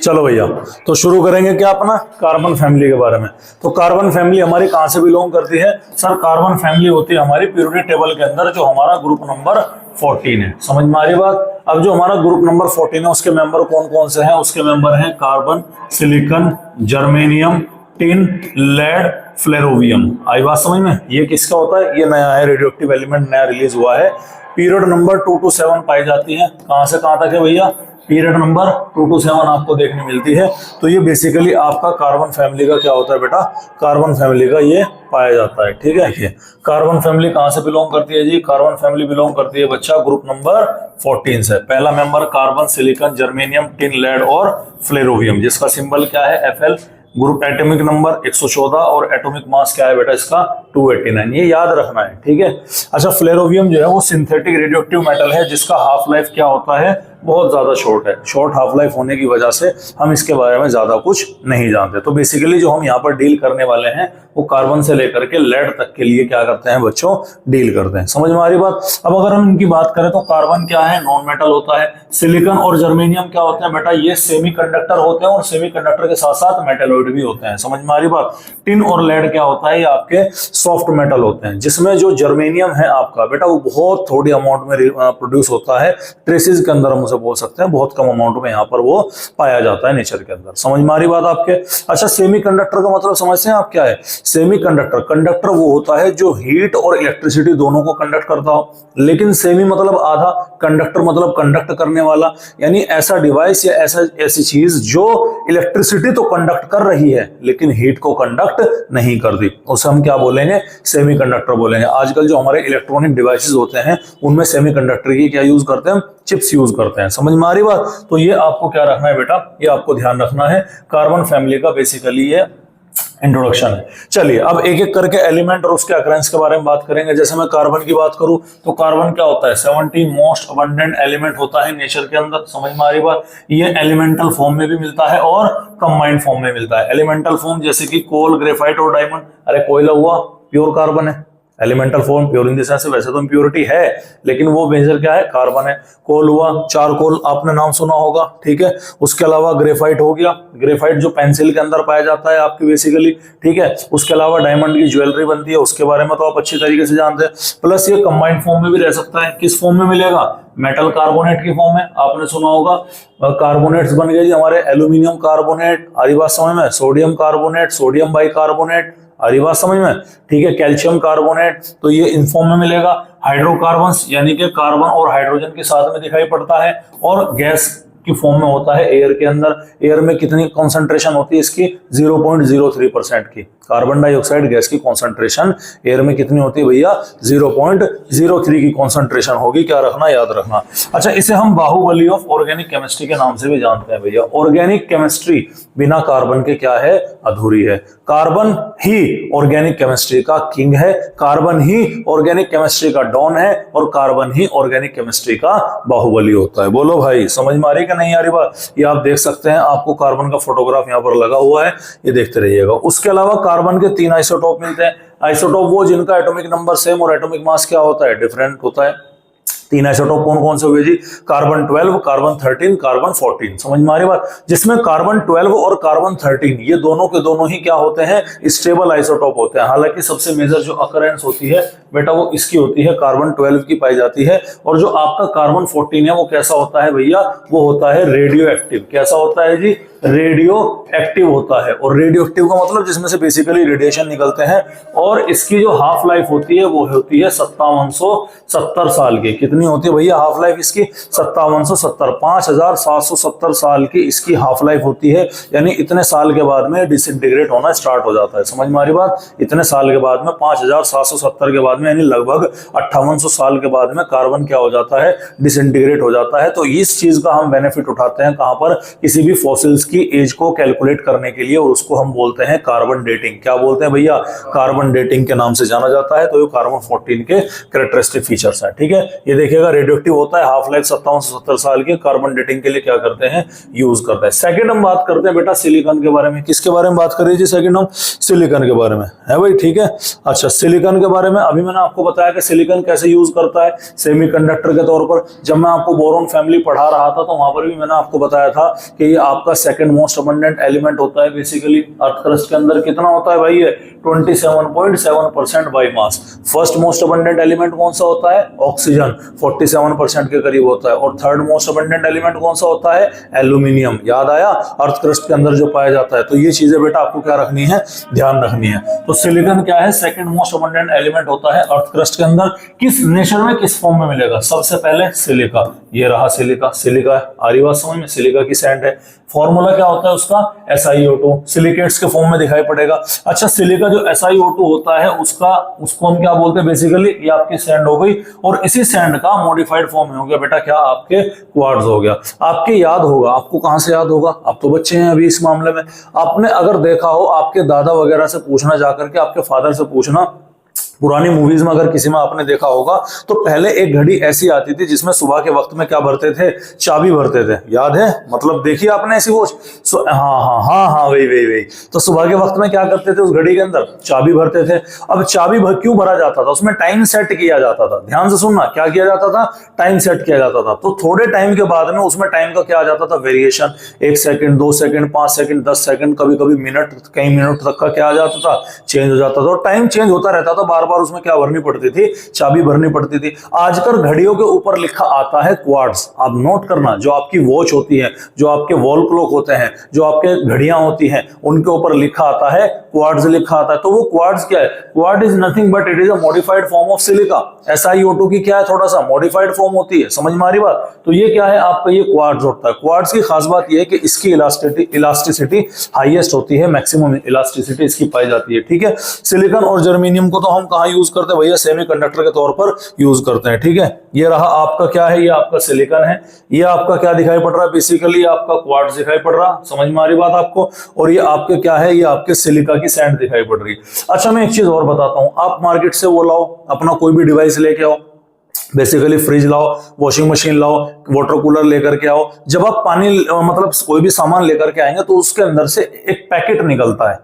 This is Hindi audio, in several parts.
चलो भैया, तो शुरू करेंगे क्या अपना कार्बन फैमिली के बारे में। तो कार्बन फैमिली हमारी कहां से बिलोंग करती है सर? कार्बन फैमिली होती है हमारी पीरियोडिक टेबल के अंदर जो हमारा ग्रुप नंबर 14 है। समझ में आ रही बात? अब जो हमारा ग्रुप नंबर 14 है उसके मेंबर कौन कौन से हैं? उसके मेंबर हैं carbon, silicon, germanium, tin, lead, flerovium. आई बात समझ में? ये किसका होता है? ये नया है, रेडियो एक्टिव एलिमेंट नया रिलीज हुआ है। पीरियड नंबर 2 to 7 पाई जाती है। कहां से कहां तक है भैया? पीरियड नंबर 2 to 7 आपको देखने मिलती है। तो ये बेसिकली आपका कार्बन फैमिली का क्या होता है बेटा? कार्बन फैमिली का ये पाया जाता है। ठीक है, ये कार्बन फैमिली कहां से बिलोंग करती है जी? कार्बन फैमिली बिलोंग करती है बच्चा ग्रुप नंबर 14 से। पहला member carbon, silicon, germanium, tin, lead और फ्लेरोवियम, जिसका सिंबल क्या है? Fl। ग्रुप एटॉमिक नंबर 114 और एटॉमिक मास क्या है बेटा इसका? 289। ये याद रखना है, ठीक है। अच्छा, फ्लेरोवियम जो है वो सिंथेटिक रेडियोएक्टिव मेटल है जिसका हाफ लाइफ क्या होता है? बहुत ज्यादा शॉर्ट है। शॉर्ट हाफ लाइफ होने की वजह से हम इसके बारे में ज्यादा कुछ नहीं जानते। तो बेसिकली जो हम यहाँ पर डील करने वाले हैं वो कार्बन से लेकर के लेड तक के लिए क्या करते हैं बच्चों? डील करते हैं। समझ में आ रही बात? अब अगर हम इनकी बात करें तो कार्बन क्या है? नॉन मेटल होता है। सिलिकॉन और जर्मेनियम क्या होते हैं बेटा? ये सेमीकंडक्टर होते हैं और सेमीकंडक्टर के साथ साथ मेटलॉइड भी होते हैं। समझ में आ रही बात? टिन और लेड क्या होता है? ये आपके सॉफ्ट मेटल होते हैं, जिसमें जो जर्मेनियम है आपका बेटा वो बहुत थोड़ी अमाउंट में प्रोड्यूस होता है। ट्रेसेस के अंदर हम उसे बोल सकते हैं, बहुत कम अमाउंट में यहाँ पर वो पाया जाता है नेचर के अंदर। समझ में आ रही बात आपके? अच्छा, सेमीकंडक्टर का मतलब समझते हैं आप क्या है? सेमीकंडक्टर, कंडक्टर वो होता है जो हीट और इलेक्ट्रिसिटी दोनों को कंडक्ट करता हो। लेकिन सेमी मतलब आधा, कंडक्टर मतलब कंडक्ट करने वाला, यानी ऐसा डिवाइस या ऐसी चीज जो इलेक्ट्रिसिटी तो कंडक्ट कर रही है लेकिन हीट को कंडक्ट नहीं करती, उसे हम क्या बोलेंगे? सेमीकंडक्टर बोलेंगे। आजकल जो हमारे इलेक्ट्रॉनिक डिवाइसेस होते हैं उनमें सेमीकंडक्टर की क्या यूज करते हैं? चिप्स यूज करते हैं। समझ में आ रही बात? तो ये आपको क्या रखना है बेटा? ये आपको ध्यान रखना है। कार्बन फैमिली का बेसिकली ये इंट्रोडक्शन है। चलिए अब एक एक करके एलिमेंट और उसके अकरेंस के बारे में बात करेंगे। जैसे मैं कार्बन की बात करूं तो कार्बन क्या होता है? 17 मोस्ट अबंडेंट एलिमेंट होता है नेचर के अंदर। समझ में आ रही बात? ये एलिमेंटल फॉर्म में भी मिलता है और कंबाइंड फॉर्म में मिलता है। एलिमेंटल फॉर्म जैसे कि कोल, ग्रेफाइट और डायमंड। अरे कोयला हुआ प्योर कार्बन है। Elemental form pure in the sense वैसे तो इम्प्योरिटी है लेकिन वो मेजर क्या है? कार्बन है। कोल हुआ, चारकोल आपने नाम सुना होगा, ठीक है। उसके अलावा ग्रेफाइट हो गया, ग्रेफाइट जो पेंसिल के अंदर पाया जाता है आपकी बेसिकली, ठीक है। उसके अलावा डायमंड की ज्वेलरी बनती है, उसके बारे में तो आप अच्छी तरीके से जानते हैं। प्लस ये कंबाइंड फॉर्म में भी रह सकता है। किस फॉर्म में मिलेगा? मेटल कार्बोनेट की फॉर्म में। आपने सुना होगा कार्बोनेट्स बन गए जी हमारे, एल्यूमिनियम कार्बोनेट, हरी बात समझ में, सोडियम कार्बोनेट, सोडियम बाइकार्बोनेट, हरी बात समझ में, ठीक है। कैल्शियम कार्बोनेट, तो ये इन फॉर्म में मिलेगा। हाइड्रोकार्बन्स यानी कि कार्बन और हाइड्रोजन के साथ में दिखाई पड़ता है और गैस की फॉर्म में होता है एयर के अंदर। एयर में कितनी कॉन्सेंट्रेशन होती है इसकी? 0.03% की। कार्बन डाइऑक्साइड गैस की कॉन्सेंट्रेशन एयर में कितनी होती है भैया? 0.03 की कॉन्सेंट्रेशन होगी। क्या रखना? याद रखना। अच्छा, इसे हम बाहुबली ऑफ ऑर्गेनिक केमिस्ट्री के नाम से भी जानते हैं भैया। ऑर्गेनिक केमिस्ट्री बिना कार्बन के क्या है? अधूरी है। कार्बन ही ऑर्गेनिक केमिस्ट्री का किंग है, कार्बन ही ऑर्गेनिक केमिस्ट्री का डॉन है और कार्बन ही ऑर्गेनिक केमिस्ट्री का बाहुबली होता है। बोलो भाई, समझ में आ रही कि नहीं आ रही बात? ये आप देख सकते हैं, आपको कार्बन का फोटोग्राफ यहाँ पर लगा हुआ है, ये देखते रहिएगा। उसके अलावा कार्बन के 3 आइसोटोप मिलते हैं। आइसोटोप वो जिनका एटॉमिक नंबर सेम और एटॉमिक मास क्या होता है? डिफरेंट होता है। 3 आइसोटोप कौन कौन से हुए जी? Carbon 12, carbon 13, carbon 14। समझ में आ रही बात? जिसमें कार्बन 12 और कार्बन 13 ये दोनों के दोनों ही क्या होते हैं? स्टेबल आइसोटोप होते हैं। हालांकि सबसे मेजर जो अकरेंस होती है बेटा वो इसकी होती है, कार्बन 12 की पाई जाती है। और जो आपका कार्बन 14 है वो कैसा होता है भैया? वो होता है रेडियो एक्टिव। कैसा होता है जी? रेडियो एक्टिव होता है। और रेडियो एक्टिव का मतलब जिसमें से बेसिकली रेडिएशन निकलते हैं। और इसकी जो हाफ लाइफ होती है वो होती है 5770 साल की। कितनी होती है भैया हाफ लाइफ इसकी? 5770, 5770 साल की इसकी हाफ लाइफ होती है। यानी इतने साल के बाद में डिसइंटीग्रेट होना स्टार्ट हो जाता है। समझ में आ रही बात? इतने साल के बाद में 5770 के बाद में यानी लगभग 5800 साल के बाद में कार्बन क्या हो जाता है? डिसइंटीग्रेट हो जाता है। तो इस चीज का हम बेनिफिट उठाते हैं कहां पर? किसी भी फॉसिल्स की एज को कैलकुलेट करने के लिए, और उसको हम बोलते हैं कार्बन डेटिंग। क्या बोलते हैं भैया? कार्बन डेटिंग के नाम से जाना जाता है। तो ये कार्बन 14 के कैरेक्टरिस्टिक फीचर्स है, ठीक है। ये देखिएगा रेडियोएक्टिव होता है, हाफ लाइफ 5770 साल की। कार्बन डेटिंग के लिए क्या करते हैं? यूज करते हैं। सेकंड हम बात करते हैं बेटा सिलिकॉन के बारे में। किसके बारे में बात कर रही थी? सेकंड हम सिलिकॉन के बारे में है भाई, ठीक है। अच्छा, सिलिकॉन के बारे में अभी मैंने आपको बताया कि सिलिकॉन कैसे यूज करता है सेमीकंडक्टर के तौर पर। जब मैं आपको बोरॉन फैमिली पढ़ा रहा था तो वहां पर भी मैंने आपको बताया था कि ये आपका second second most abundant element होता है बेसिकली अर्थ क्रस्ट के अंदर। कितना होता है भाई ये 27.7% by mass. First most abundant element कौन सा होता है? ऑक्सीजन 47% के करीब होता है। और थर्ड मोस्ट अबंडेंट एलिमेंट कौन सा होता है? एल्यूमिनियम। याद आया? अर्थ क्रस्ट के अंदर जो पाया जाता है। तो ये चीजें बेटा आपको क्या रखनी है, ध्यान रखनी है। तो सिलिकॉन क्या है? सेकंड मोस्ट अबंडेंट एलिमेंट होता है अर्थ क्रस्ट के अंदर। किस नेचर में, किस फॉर्म में मिलेगा? सबसे पहले सिलिका, ये रहा सिलिका। सिलिका आ रही बात समझ में? सिलिका की सैंड है। फॉर्मूला क्या होता है उसका? SiO2। सिलिकेट्स के फॉर्म में दिखाई पड़ेगा। अच्छा, सिलिका जो SiO2 होता है उसको हम क्या बोलते हैं बेसिकली? ये आपकी सैंड हो गई और इसी सैंड का मॉडिफाइड फॉर्म हो गया बेटा क्या? आपके क्वार्ट्ज हो गया। आपके याद होगा, आपको कहां से याद होगा? आप तो बच्चे हैं अभी इस मामले में। आपने अगर देखा हो, आपके दादा वगैरह से पूछना जाकर के, आपके फादर से पूछना, पुरानी मूवीज में अगर किसी में आपने देखा होगा तो पहले एक घड़ी ऐसी आती थी जिसमें सुबह के वक्त में क्या भरते थे? चाबी भरते थे। याद है? मतलब देखिए आपने ऐसी वॉच। हाँ वही। तो सुबह के वक्त में क्या करते थे? उस घड़ी के अंदर चाबी भरते थे। अब चाबी क्यों भरा जाता था? उसमें टाइम सेट किया जाता था। ध्यान से सुनना, क्या किया जाता था? टाइम सेट किया जाता था। तो थोड़े टाइम के बाद में उसमें टाइम का क्या आ जाता था? Variation. 1 second, 2 second, 5 second, 10 second, कभी कभी मिनट, कई मिनट तक का क्या आ जाता था? चेंज हो जाता था। और टाइम चेंज होता रहता था, बार बार उसमें क्या भरनी पड़ती थी? चाबी भरनी पड़ती थी। आजकल घड़ियों के ऊपर लिखा आता है क्वार्ट्ज। आप नोट करना, जो आपकी वॉच होती है, जो आपके वॉल क्लॉक होते हैं, जो आपके घड़ियां होती हैं, उनके ऊपर लिखा आता है क्वार्ट्ज लिखा आता है। तो वो क्वार्ट्ज क्या है? Quartz is nothing but it is a modified form of silica. SiO2 की क्या है? थोड़ा सा मॉडिफाइड फॉर्म होती है। समझ में आ रही बात? तो ये क्या है आपका? ये क्वार्ट्ज होता है। क्वार्ट्ज की खास बात ये है कि इसकी इलास्टिसिटी हाईएस्ट होती है, मैक्सिमम इलास्टिसिटी इसकी पाई जाती है। ठीक है। सिलिकॉन और जर्मेनियम को तो हम कहां यूज करते हैं भैया? सेमीकंडक्टर के तौर पर यूज करते हैं। ठीक है। ये रहा आपका क्या है? ये आपका सिलिकॉन है। ये आपका क्या दिखाई पड़ रहा है? बेसिकली आपका क्वार्ट्ज दिखाई पड़ रहा। समझ में आ रही बात आपको? और ये आपके क्या है? ये आपके सिलिका की सैंड दिखाई पड़ रही है। अच्छा, मैं एक चीज और बताता हूं। आप मार्केट से वो लाओ, अपना कोई भी डिवाइस लेके आओ, बेसिकली फ्रिज लाओ, वॉशिंग मशीन लाओ, वाटर कूलर लेकर के आओ। जब आप पानी मतलब कोई भी सामान लेकर के आएंगे तो उसके अंदर से एक पैकेट निकलता है,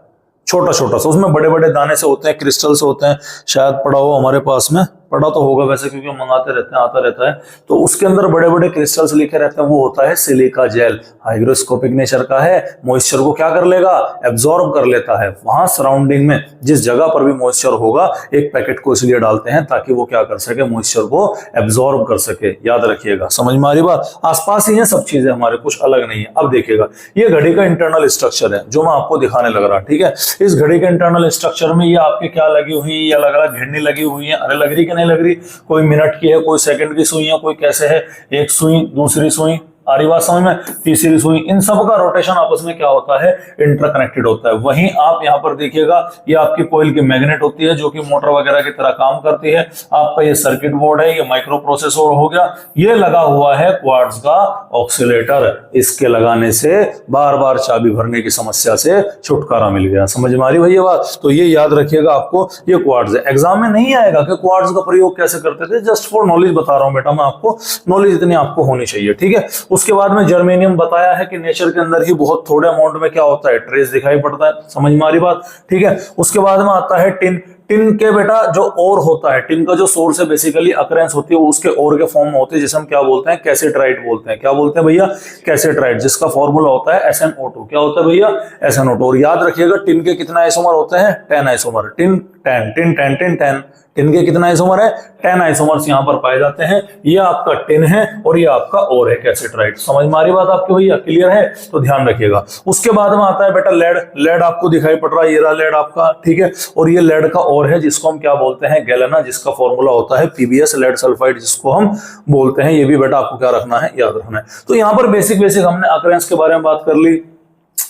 छोटा छोटा सा। उसमें बड़े बड़े दाने से होते हैं, क्रिस्टल से होते हैं। शायद पड़ा हो हमारे पास में, पड़ा तो होगा वैसे, क्योंकि हम मंगाते रहते हैं, आता रहता है। तो उसके अंदर बड़े बड़े क्रिस्टल्स लिखे रहते हैं, वो होता है सिलिका जेल। हाइग्रोस्कोपिक नेचर का है। मॉइस्चर को क्या कर लेगा? एब्जॉर्ब कर लेता है। वहां सराउंडिंग में जिस जगह पर भी मॉइस्चर होगा, एक पैकेट को इसलिए डालते हैं ताकि वो क्या कर सके? मॉइस्चर को एब्जॉर्ब कर सके। याद रखिएगा। समझ में आ रही बात? आसपास ही है सब चीजें हमारे, कुछ अलग नहीं है। अब देखिएगा, ये घड़ी का इंटरनल स्ट्रक्चर है जो मैं आपको दिखाने लग रहा। ठीक है। इस घड़ी के इंटरनल स्ट्रक्चर में ये आपके क्या लगी हुई है? अलग अलग घिरनी लगी हुई है। अरे लग रही कि नहीं लग रही? कोई मिनट की है, कोई सेकंड की सुई है, कोई कैसे है, एक सुई, दूसरी सुई, आ रही बात समझ में? तीसरी सुई। इन सब का रोटेशन आपस में क्या होता है? इंटरकनेक्टेड होता है। वहीं आप यहां पर देखिएगा, ये आपकी कोयल की मैग्नेट होती है जो कि मोटर वगैरह की तरह काम करती है। आपका ये सर्किट बोर्ड है, ये माइक्रो प्रोसेसर हो गया। ये लगा हुआ है क्वार्ट्ज का ऑक्सीलेटर। इसके लगाने से बार बार चाबी भरने की समस्या से छुटकारा मिल गया। समझ में आ रही भैया बात? तो ये याद रखिएगा आपको, ये क्वार्ट्ज है। एग्जाम में नहीं आएगा कि क्वार्ट्ज का प्रयोग कैसे करते थे, जस्ट फॉर नॉलेज बता रहा हूं बेटा मैं आपको। नॉलेज इतनी आपको होनी चाहिए। ठीक है। उसके बाद में जर्मेनियम बताया है कि नेचर के अंदर ही बहुत थोड़े अमाउंट में क्या होता है? ट्रेस दिखाई पड़ता है। समझ में आ रही बात? ठीक है। उसके बाद में आता है टिन। टिन के बेटा जो ओर होता है, टिन का जो सोर्स है बेसिकली अकरेंस होती है, वो उसके ओर के फॉर्म में होती है, जिसे हम क्या बोलते हैं? कैसेट्राइट बोलते हैं। क्या बोलते हैं भैया? कैसेट्राइट, जिसका फॉर्मूला होता है SnO2। क्या होता है भैया? SnO2। और याद रखिएगा, टिन के कितना आइसोमर होते हैं? 10 isomer. Tin 10, tin 10, tin 10। Tin के कितना आइसोमर है? 10 आइसोमर्स यहां पर पाए जाते हैं। ये आपका टिन है और ये आपका ओर है, कैसेट्राइट। समझ में आ रही बात आपकी भैया? क्लियर है? तो ध्यान रखिएगा। उसके बाद में आता है बेटा लेड। लेड आपको दिखाई पड़ रहा है, ये रहा लेड आपका। ठीक है। और ये लेड का ओर है जिसको हम क्या बोलते हैं? गैलेना, जिसका फॉर्मूला होता है PbS, लेड सल्फाइड जिसको हम बोलते हैं। ये भी बेटा आपको क्या रखना है? याद रखना है। तो यहां पर बेसिक हमने अकरेंस के बारे में बात कर ली,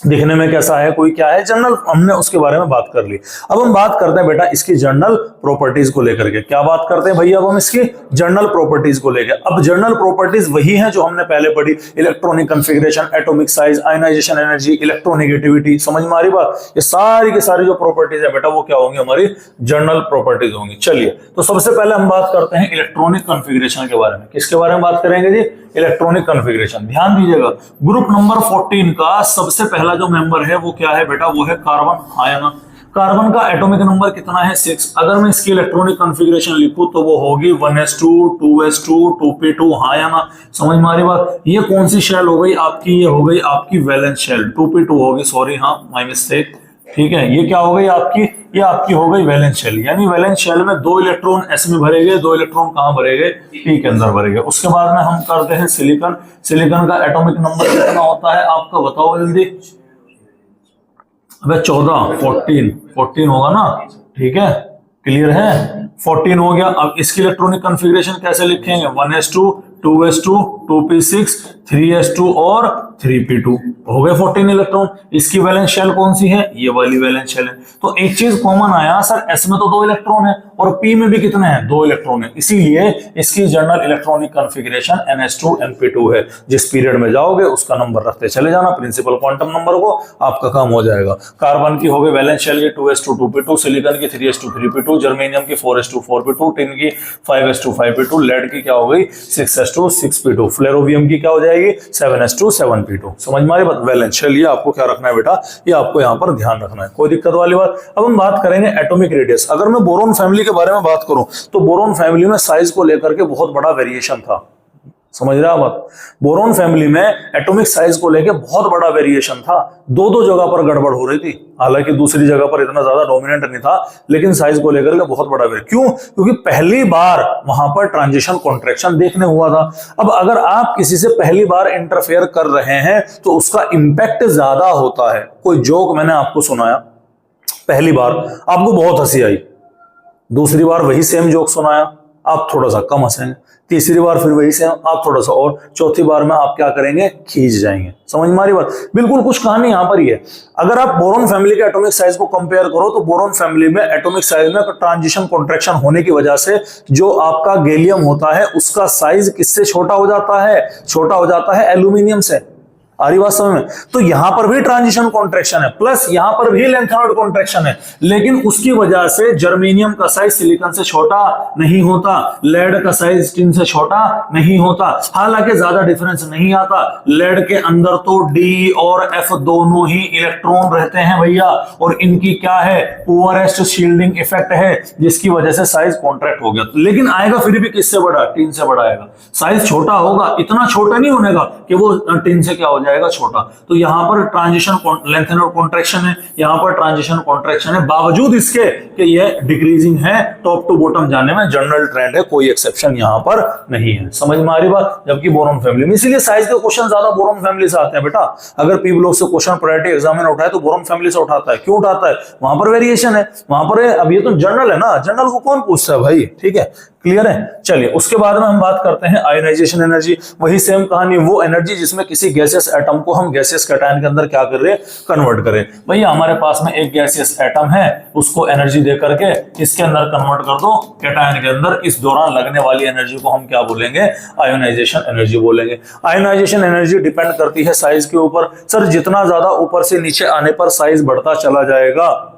दिखने में कैसा है, कोई क्या है, जनरल हमने उसके बारे में बात कर ली। अब हम बात करते हैं बेटा इसकी जनरल प्रॉपर्टीज को लेकर के। क्या बात करते हैं भैया? अब हम इसकी जनरल प्रॉपर्टीज को लेकर। अब जनरल प्रॉपर्टीज वही हैं जो हमने पहले पढ़ी, electronic configuration, atomic size, ionization energy, electronegativity. समझ में आ रही बात? ये सारी की सारी जो प्रॉपर्टीज है बेटा वो क्या होंगी? हमारी जनरल प्रॉपर्टीज होंगी। चलिए, तो सबसे पहले हम बात करते हैं इलेक्ट्रॉनिक कॉन्फ़िगरेशन के बारे में। किसके बारे में बात करेंगे जी? Electronic configuration. ध्यान दीजिएगा, ग्रुप नंबर 14 का सबसे पहला जो मेंबर है वो क्या है बेटा? वो है कार्बन आयन। कार्बन का एटॉमिक नंबर कितना है 6। अगर मैं इसकी इलेक्ट्रॉनिक कॉन्फ़िगरेशन लिखूं तो वो होगी 1s2 2s2 2p2। हाँ या ना, समझ में आ रही बात। ये कौन सी शेल हो गई आपकी, ये हो गई आपकी वैलेंस शेल, 2p2 होगी, सॉरी हाँ माय मिस्टेक, ठीक है। ये क्या हो गई आपकी, ये आपकी हो गई वैलेंस शेल, यानी वैलेंस शेल में 2 इलेक्ट्रॉन s में भरे गए, 2 इलेक्ट्रॉन कहां भरे गए, p के अंदर भरे गए। उसके बाद में हम करते हैं सिलिकॉन। सिलिकॉन का एटॉमिक नंबर कितना होता है आपका, बताओ जल्दी। अबे 14 14 होगा ना, ठीक है, क्लियर है, 14 हो गया। अब इसकी इलेक्ट्रॉनिक कॉन्फ़िगरेशन कैसे लिखेंगे, 1s2 2s2 2p6 3s2 और 3p2, हो गए 14 इलेक्ट्रॉन। इसकी वैलेंस शेल कौन सी है, ये वाली वैलेंस शेल है। तो एक चीज कॉमन आया सर, s में तो 2 इलेक्ट्रॉन है और p में भी कितने हैं, 2 इलेक्ट्रॉन है, इसीलिए इसकी general electronic configuration ns2 np2 है। जिस पीरियड में जाओगे उसका नंबर रखते चले जाना, प्रिंसिपल क्वांटम नंबर को, आपका काम हो जाएगा। कार्बन की हो गई वैलेंस शेल की 2s2 2p2, सिलिकॉन की 3s2 3p2, जर्मेनियम की 4s2 4p2, टिन की 5s2 5p2, लेड की क्या हो गई 6s2 6p2, फ्लोरोवियम की क्या हो जाएगी 7s2 7p2। समझ में आ रही बात। वैलेंस शेल ये आपको क्या रखना है बेटा, ये आपको यहाँ पर ध्यान रखना है, कोई दिक्कत वाली बात। अब हम बात करेंगे एटॉमिक रेडियस। अगर मैं बोरोन फैमिली के बारे में बात करूं तो बोरोन फैमिली में साइज को लेकर के बहुत बड़ा वेरिएशन था, समझ रहे हैं आप। बोरोन फैमिली में एटॉमिक साइज को लेकर बहुत बड़ा वेरिएशन था, 2 जगह पर गड़बड़ हो रही थी, हालांकि दूसरी जगह पर इतना ज्यादा डोमिनेंट नहीं था, लेकिन साइज को लेकर के बहुत बड़ा वेरिएशन। क्यों, क्योंकि पहली बार वहां पर ट्रांजिशन कॉन्ट्रैक्शन देखने हुआ था। अब अगर आप किसी से पहली बार इंटरफेयर कर रहे हैं तो उसका इंपैक्ट ज्यादा होता है। कोई जोक मैंने आपको सुनाया, पहली बार आपको बहुत हंसी आई, दूसरी बार वही सेम जोक सुनाया, आप थोड़ा सा कम हंसेंगे, तीसरी बार फिर वही सेम, आप थोड़ा सा, और चौथी बार में आप क्या करेंगे, खींच जाएंगे। समझ में आ रही बात। बिल्कुल कुछ कहानी यहां पर ही है। अगर आप बोरोन फैमिली के एटॉमिक साइज को कंपेयर करो तो बोरोन फैमिली में एटॉमिक साइज में ट्रांजिशन कॉन्ट्रैक्शन होने की वजह से जो आपका गैलियम होता है उसका साइज किससे छोटा हो जाता है, छोटा हो जाता है एल्यूमिनियम से। आ रही बात समझ में। तो यहां पर भी ट्रांजिशन कॉन्ट्रैक्शन है, प्लस यहां पर भी लेंथेनॉइड कॉन्ट्रैक्शन है, लेकिन उसकी वजह से जर्मेनियम का साइज सिलिकॉन से छोटा नहीं होता, लेड का साइज टिन से छोटा नहीं होता। हालांकि ज्यादा डिफरेंस नहीं आता, लेड के अंदर तो डी और एफ दोनों ही इलेक्ट्रॉन रहते हैं भैया, और इनकी क्या है, पुअरेस्ट शील्डिंग इफेक्ट है, जिसकी वजह से साइज कॉन्ट्रैक्ट हो गया। लेकिन आएगा फिर भी किससे बड़ा, टिन से बड़ा आएगा। साइज छोटा होगा, इतना छोटा नहीं होने का कि वो टिन से क्या हो जाएगा, छोटा। तो यहां पर ट्रांजिशन लेंथेनॉइड कॉन्ट्रैक्शन है, यहां पर ट्रांजिशन कॉन्ट्रैक्शन है, बावजूद इसके कि ये डिक्रीजिंग है, टॉप टू बॉटम जाने में जनरल ट्रेंड है, कोई एक्सेप्शन यहां पर नहीं है। समझ में आ रही बात। जबकि बोरोन फैमिली में, इसीलिए साइज के क्वेश्चन ज्यादा बोरोन फैमिली से आते हैं बेटा। अगर पी ब्लॉक से क्वेश्चन प्रायोरिटी एग्जाम में उठाए तो बोरोन फैमिली से उठाता है। क्यों उठाता है, वहां पर वेरिएशन है, वहां पर है। अब ये तो जनरल है ना, जनरल को कौन पूछता है भाई, ठीक है, क्लियर है। चलिए उसके बाद में हम बात करते हैं आयोनाइजेशन एनर्जी। वही सेम कहानी, वो एनर्जी जिसमें किसी गैसियस एटम को हम गैसियस कैटायन के अंदर क्या कर रहे हैं, कन्वर्ट करें। भैया हमारे पास में एक गैसियस एटम है, उसको एनर्जी दे करके इसके अंदर कन्वर्ट कर दो कैटायन के अंदर, इस दौरान लगने वाली एनर्जी को हम क्या बोलेंगे, आयोनाइजेशन एनर्जी बोलेंगे। आयोनाइजेशन एनर्जी डिपेंड करती है साइज के ऊपर। सर जितना ज्यादा ऊपर से नीचे आने पर साइज बढ़ता चला जाएगा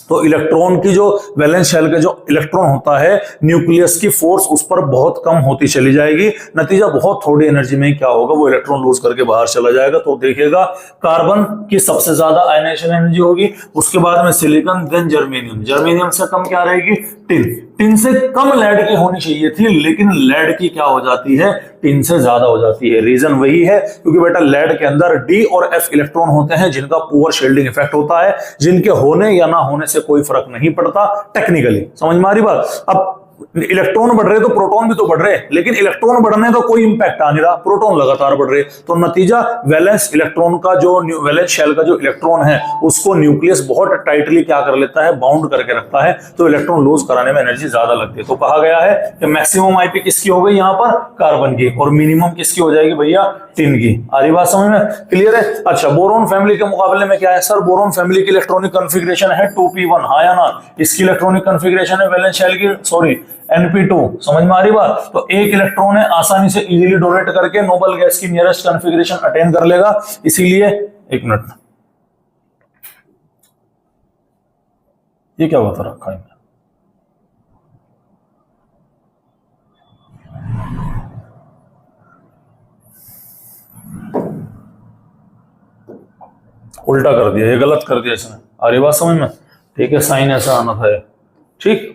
तो इलेक्ट्रॉन की जो वैलेंस शेल का जो इलेक्ट्रॉन होता है, न्यूक्लियस की फोर्स उस पर बहुत कम होती चली जाएगी। नतीजा बहुत थोड़ी एनर्जी में क्या होगा, वो इलेक्ट्रॉन लूज करके बाहर चला जाएगा। तो देखिएगा कार्बन की सबसे ज्यादा आयोनाइजेशन एनर्जी होगी, उसके बाद में सिलिकॉन, देन जर्मेनियम। जर्मेनियम से कम क्या रहेगी, टिन। टिन से कम लेड की होनी चाहिए थी, लेकिन लेड की क्या हो जाती है, टिन से ज्यादा हो जाती है। रीजन वही है क्योंकि बेटा लेड के अंदर डी और एफ इलेक्ट्रॉन होते हैं जिनका पुअर शील्डिंग इफेक्ट होता है, जिनके होने या ना होने से कोई फर्क नहीं पड़ता टेक्निकली। समझ में आ रही बात। अब इलेक्ट्रॉन बढ़ रहे तो प्रोटॉन भी तो बढ़ रहे, लेकिन इलेक्ट्रॉन बढ़ने का कोई इंपैक्ट आ नहीं रहा, प्रोटॉन लगातार बढ़ रहे। तो नतीजा वैलेंस इलेक्ट्रॉन का जो वैलेंस शेल का जो इलेक्ट्रॉन है उसको न्यूक्लियस बहुत टाइटली क्या कर लेता है, बाउंड करके रखता है। तो इलेक्ट्रॉन लूज कराने में एनर्जी ज्यादा लगती है। तो कहा गया है कि मैक्सिमम आईपी किसकी हो गई यहाँ पर, कार्बन की, और मिनिमम किसकी हो जाएगी भैया, टिन की। आ रही बात समझ में, क्लियर है। अच्छा बोरोन फैमिली के मुकाबले में क्या है सर, बोरोन फैमिली की इलेक्ट्रॉनिक कॉन्फ़िगरेशन है 2p1, हाँ या ना। इसकी इलेक्ट्रॉनिक कॉन्फ़िगरेशन है वैलेंस शेल की, सॉरी np2। समझ में आ रही बात। तो एक इलेक्ट्रॉन है, आसानी से इजीली डोनेट करके नोबल गैस की नियरेस्ट कॉन्फ़िगरेशन अटेन कर लेगा। इसीलिए एक मिनट, ये क्या बता रखा है, उल्टा कर दिया, ये गलत कर दिया इसने। आ रही बात समझ में, ठीक है, साइन ऐसा आना था ये, ठीक।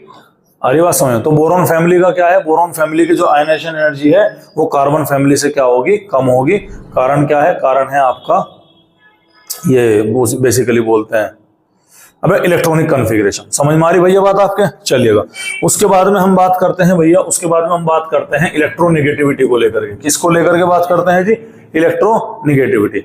अरे बात समझ। तो बोरॉन फैमिली का क्या है, बोरॉन फैमिली की जो आयनाइजेशन एनर्जी है वो कार्बन फैमिली से क्या होगी, कम होगी। कारण क्या है, कारण है आपका ये बेसिकली बोलते हैं अब इलेक्ट्रॉनिक कॉन्फ़िगरेशन। समझ में आ रही भैया बात आपके, चलिएगा। उसके बाद में हम बात करते हैं भैया, उसके बाद में हम बात करते हैं इलेक्ट्रोनेगेटिविटी को लेकर के। किसको लेकर के बात करते हैं जी, इलेक्ट्रोनेगेटिविटी।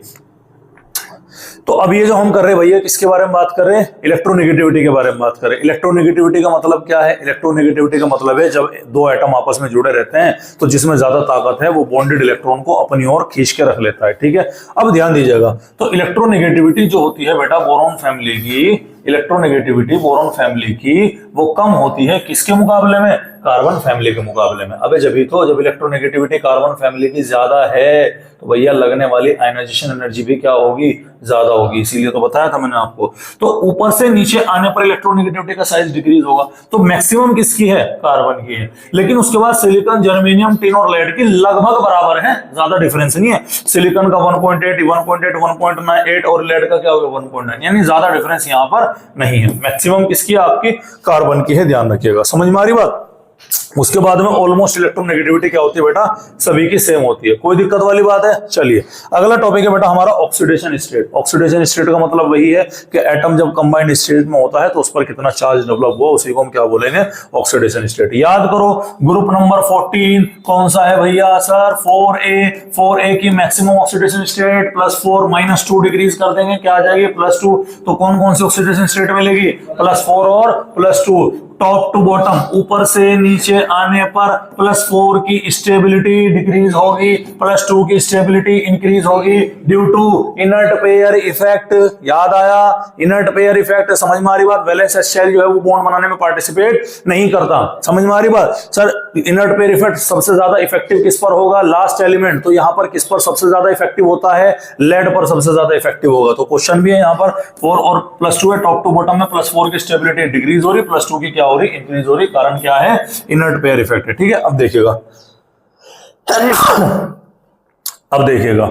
तो अब ये जो हम कर रहे हैं भैया, किसके बारे में बात कर रहे हैं, इलेक्ट्रोनेगेटिविटी के बारे में बात कर रहे हैं। इलेक्ट्रोनेगेटिविटी का मतलब क्या है, इलेक्ट्रोनेगेटिविटी का मतलब है जब दो एटम आपस में जुड़े रहते हैं तो जिसमें ज्यादा ताकत है वो बॉन्डेड इलेक्ट्रॉन को अपनी ओर खींच के रख लेता है, ठीक है। अब ध्यान दीजिएगा, तो इलेक्ट्रोनेगेटिविटी जो होती है बेटा बोरॉन फैमिली की, इलेक्ट्रोनेगेटिविटी बोरॉन फैमिली की वो कम होती है किसके मुकाबले में, कार्बन फैमिली के मुकाबले में। अबे जब जब इलेक्ट्रोनेगेटिविटी कार्बन फैमिली की ज्यादा है तो भैया लगने वाली आयनाइजेशन एनर्जी भी क्या होगी, ज्यादा होगी। इसीलिए तो बताया था मैंने आपको। तो ऊपर से नीचे आने पर इलेक्ट्रोनेगेटिविटी का साइज डिक्रीज होगा। तो मैक्सिमम किसकी है, कार्बन की है। लेकिन उसके बाद सिलिकॉन, जर्मेनियम, टिन और लेड की लगभग बराबर है, ज्यादा डिफरेंस नहीं है। सिलिकॉन का 1.8, 1.8, 1.98 और लेड का क्या होगा 1.9, यानी ज्यादा डिफरेंस यहां पर नहीं है। मैक्सिमम किसकी है, आपकी कार्बन की है, ध्यान रखिएगा। समझ में आ रही बात। उसके बाद में ऑलमोस्ट इलेक्ट्रोनेगेटिविटी क्या होती है बेटा, सभी की सेम होती है, कोई दिक्कत वाली बात है। चलिए अगला टॉपिक है बेटा हमारा ऑक्सीडेशन स्टेट। ऑक्सीडेशन स्टेट का मतलब वही है कि एटम जब कंबाइंड स्टेट में होता है तो उस पर कितना चार्ज डेवलप हुआ, उसी को हम क्या बोलेंगे, ऑक्सीडेशन स्टेट। याद करो ग्रुप नंबर 14 कौन सा है भैया, सर 4A। 4A की मैक्सिमम ऑक्सीडेशन स्टेट +4 -2 डिग्रीज कर देंगे, क्या आ जाएगी, +2। तो कौन कौन सी ऑक्सीडेशन स्टेट मिलेगी, +4 और +2। टॉप टू बॉटम, ऊपर से नीचे आने पर +4 की स्टेबिलिटी डिक्रीज होगी, +2 की स्टेबिलिटी इंक्रीज होगी due to inert pair effect. याद आया, इनर्ट पेयर इफेक्ट। समझ में आ रही बात। वैलेंस शेल जो है वो बॉन्ड बनाने में पार्टिसिपेट नहीं करता। समझ में आ रही बात। सर इनर्ट पेयर इफेक्ट सबसे ज्यादा इफेक्टिव किस पर होगा, लास्ट एलिमेंट। तो यहां पर किस पर सबसे ज्यादा इफेक्टिव होता है, लेड पर सबसे ज्यादा इफेक्टिव होगा। तो क्वेश्चन भी है यहाँ पर 4 और +2 है, टॉप टू बॉटम में +4 की स्टेबिलिटी डिक्रीज हो रही, +2 की क्या हो रही, इंक्रीज हो रही। कारण क्या है, इनर्ट पेयर इफेक्ट है, ठीक है। अब देखिएगा, अब देखिएगा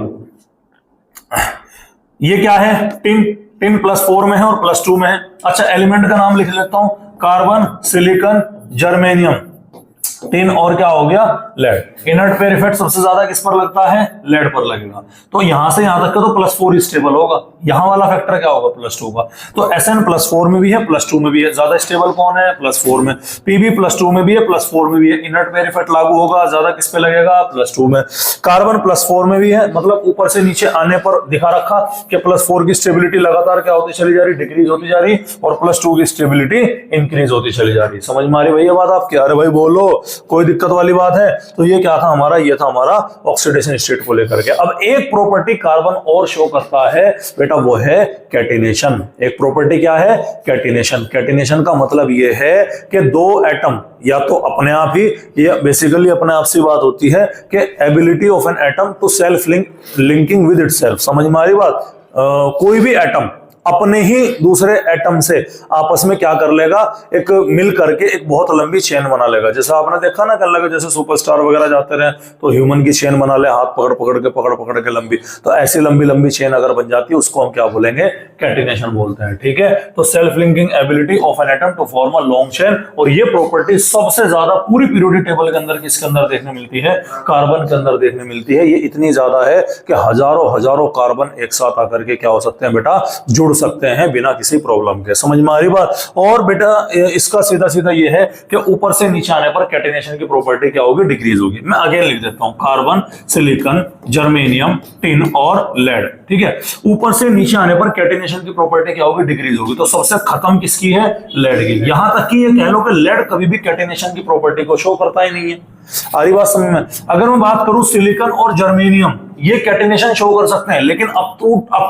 ये क्या है, टिन। टिन +4 में है और +2 में है। अच्छा एलिमेंट का नाम लिख लेता हूं, कार्बन, सिलिकॉन, जर्मेनियम, टिन और क्या हो गया, लेड। इनर्ट पेयर इफेक्ट सबसे ज्यादा किस पर लगता है, लेड पर लगेगा। तो यहां से यहां तक का तो +4 स्टेबल होगा। यहां वाला फैक्टर क्या होगा, +2 का। तो Sn +4 में भी है, +2 में भी है। ज्यादा स्टेबल कौन है, +4 में। Pb +2 में भी है, +4 में भी है। इनर्ट पेयर इफेक्ट लागू होगा, ज्यादा किस पे लगेगा, +2 में। कार्बन +4 में भी है, मतलब ऊपर से नीचे आने पर दिखा रखा कि +4 की स्टेबिलिटी लगातार क्या होती चली जा रही, डिक्रीज होती जा रही, और +2 की स्टेबिलिटी इंक्रीज होती चली जा रही। समझ में आ रही भैया बात आपकी, अरे भाई बोलो, कोई दिक्कत वाली बात है। तो ये क्या था हमारा, ये था हमारा ऑक्सीडेशन स्टेट को लेकर के। अब एक प्रॉपर्टी कार्बन और शो करता है बेटा, वो है कैटिनेशन। एक प्रॉपर्टी क्या है, कैटिनेशन। कैटिनेशन का मतलब ये है कि दो एटम या तो अपने आप ही, ये बेसिकली अपने आप से बात होती है कि ability of an atom to self linking with itself. समझ में आ रही बात। कोई भी एटम अपने ही दूसरे एटम से आपस में क्या कर लेगा, एक मिल करके एक बहुत लंबी चेन बना लेगा। जैसा आपने देखा ना, कर लगा जैसे सुपरस्टार वगैरह जाते रहे तो ह्यूमन की चेन बना ले, हाथ पकड़ के लंबी। तो ऐसी लंबी चेन अगर बन जाती है उसको हम क्या बोलेंगे, कैटिनेशन बोलते हैं, ठीक है। तो self linking ability of an atom to form a long chain. और ये प्रॉपर्टी सबसे ज्यादा पूरी पीरियोडिक टेबल के अंदर किसके अंदर देखने मिलती है, कार्बन के अंदर देखने मिलती है। ये इतनी ज्यादा है कि हजारों कार्बन एक साथ आकर के क्या हो सकते हैं बेटा, जुड़ सकते हैं बिना किसी प्रॉब्लम के। समझ में आ रही बात। और बेटा इसका सीधा ये है कि ऊपर से नीचे आने पर कैटिनेशन की प्रॉपर्टी क्या होगी, डिक्रीज होगी। मैं अगेन लिख देता हूं, कार्बन, सिलिकॉन, जर्मेनियम, टिन और लेड, ठीक है। ऊपर से नीचे आने पर कैटिनेशन की प्रॉपर्टी क्या होगी, डिक्रीज होगी। तो सबसे खत्म किसकी है, लेड की। यहां तक कि ये कह लो कि लेड कभी भी कैटिनेशन की प्रॉपर्टी को शो करता ही नहीं है। आ रही बात समझ में। अगर मैं बात करूं सिलिकॉन और जर्मेनियम, ये कैटिनेशन शो कर सकते हैं, लेकिन अप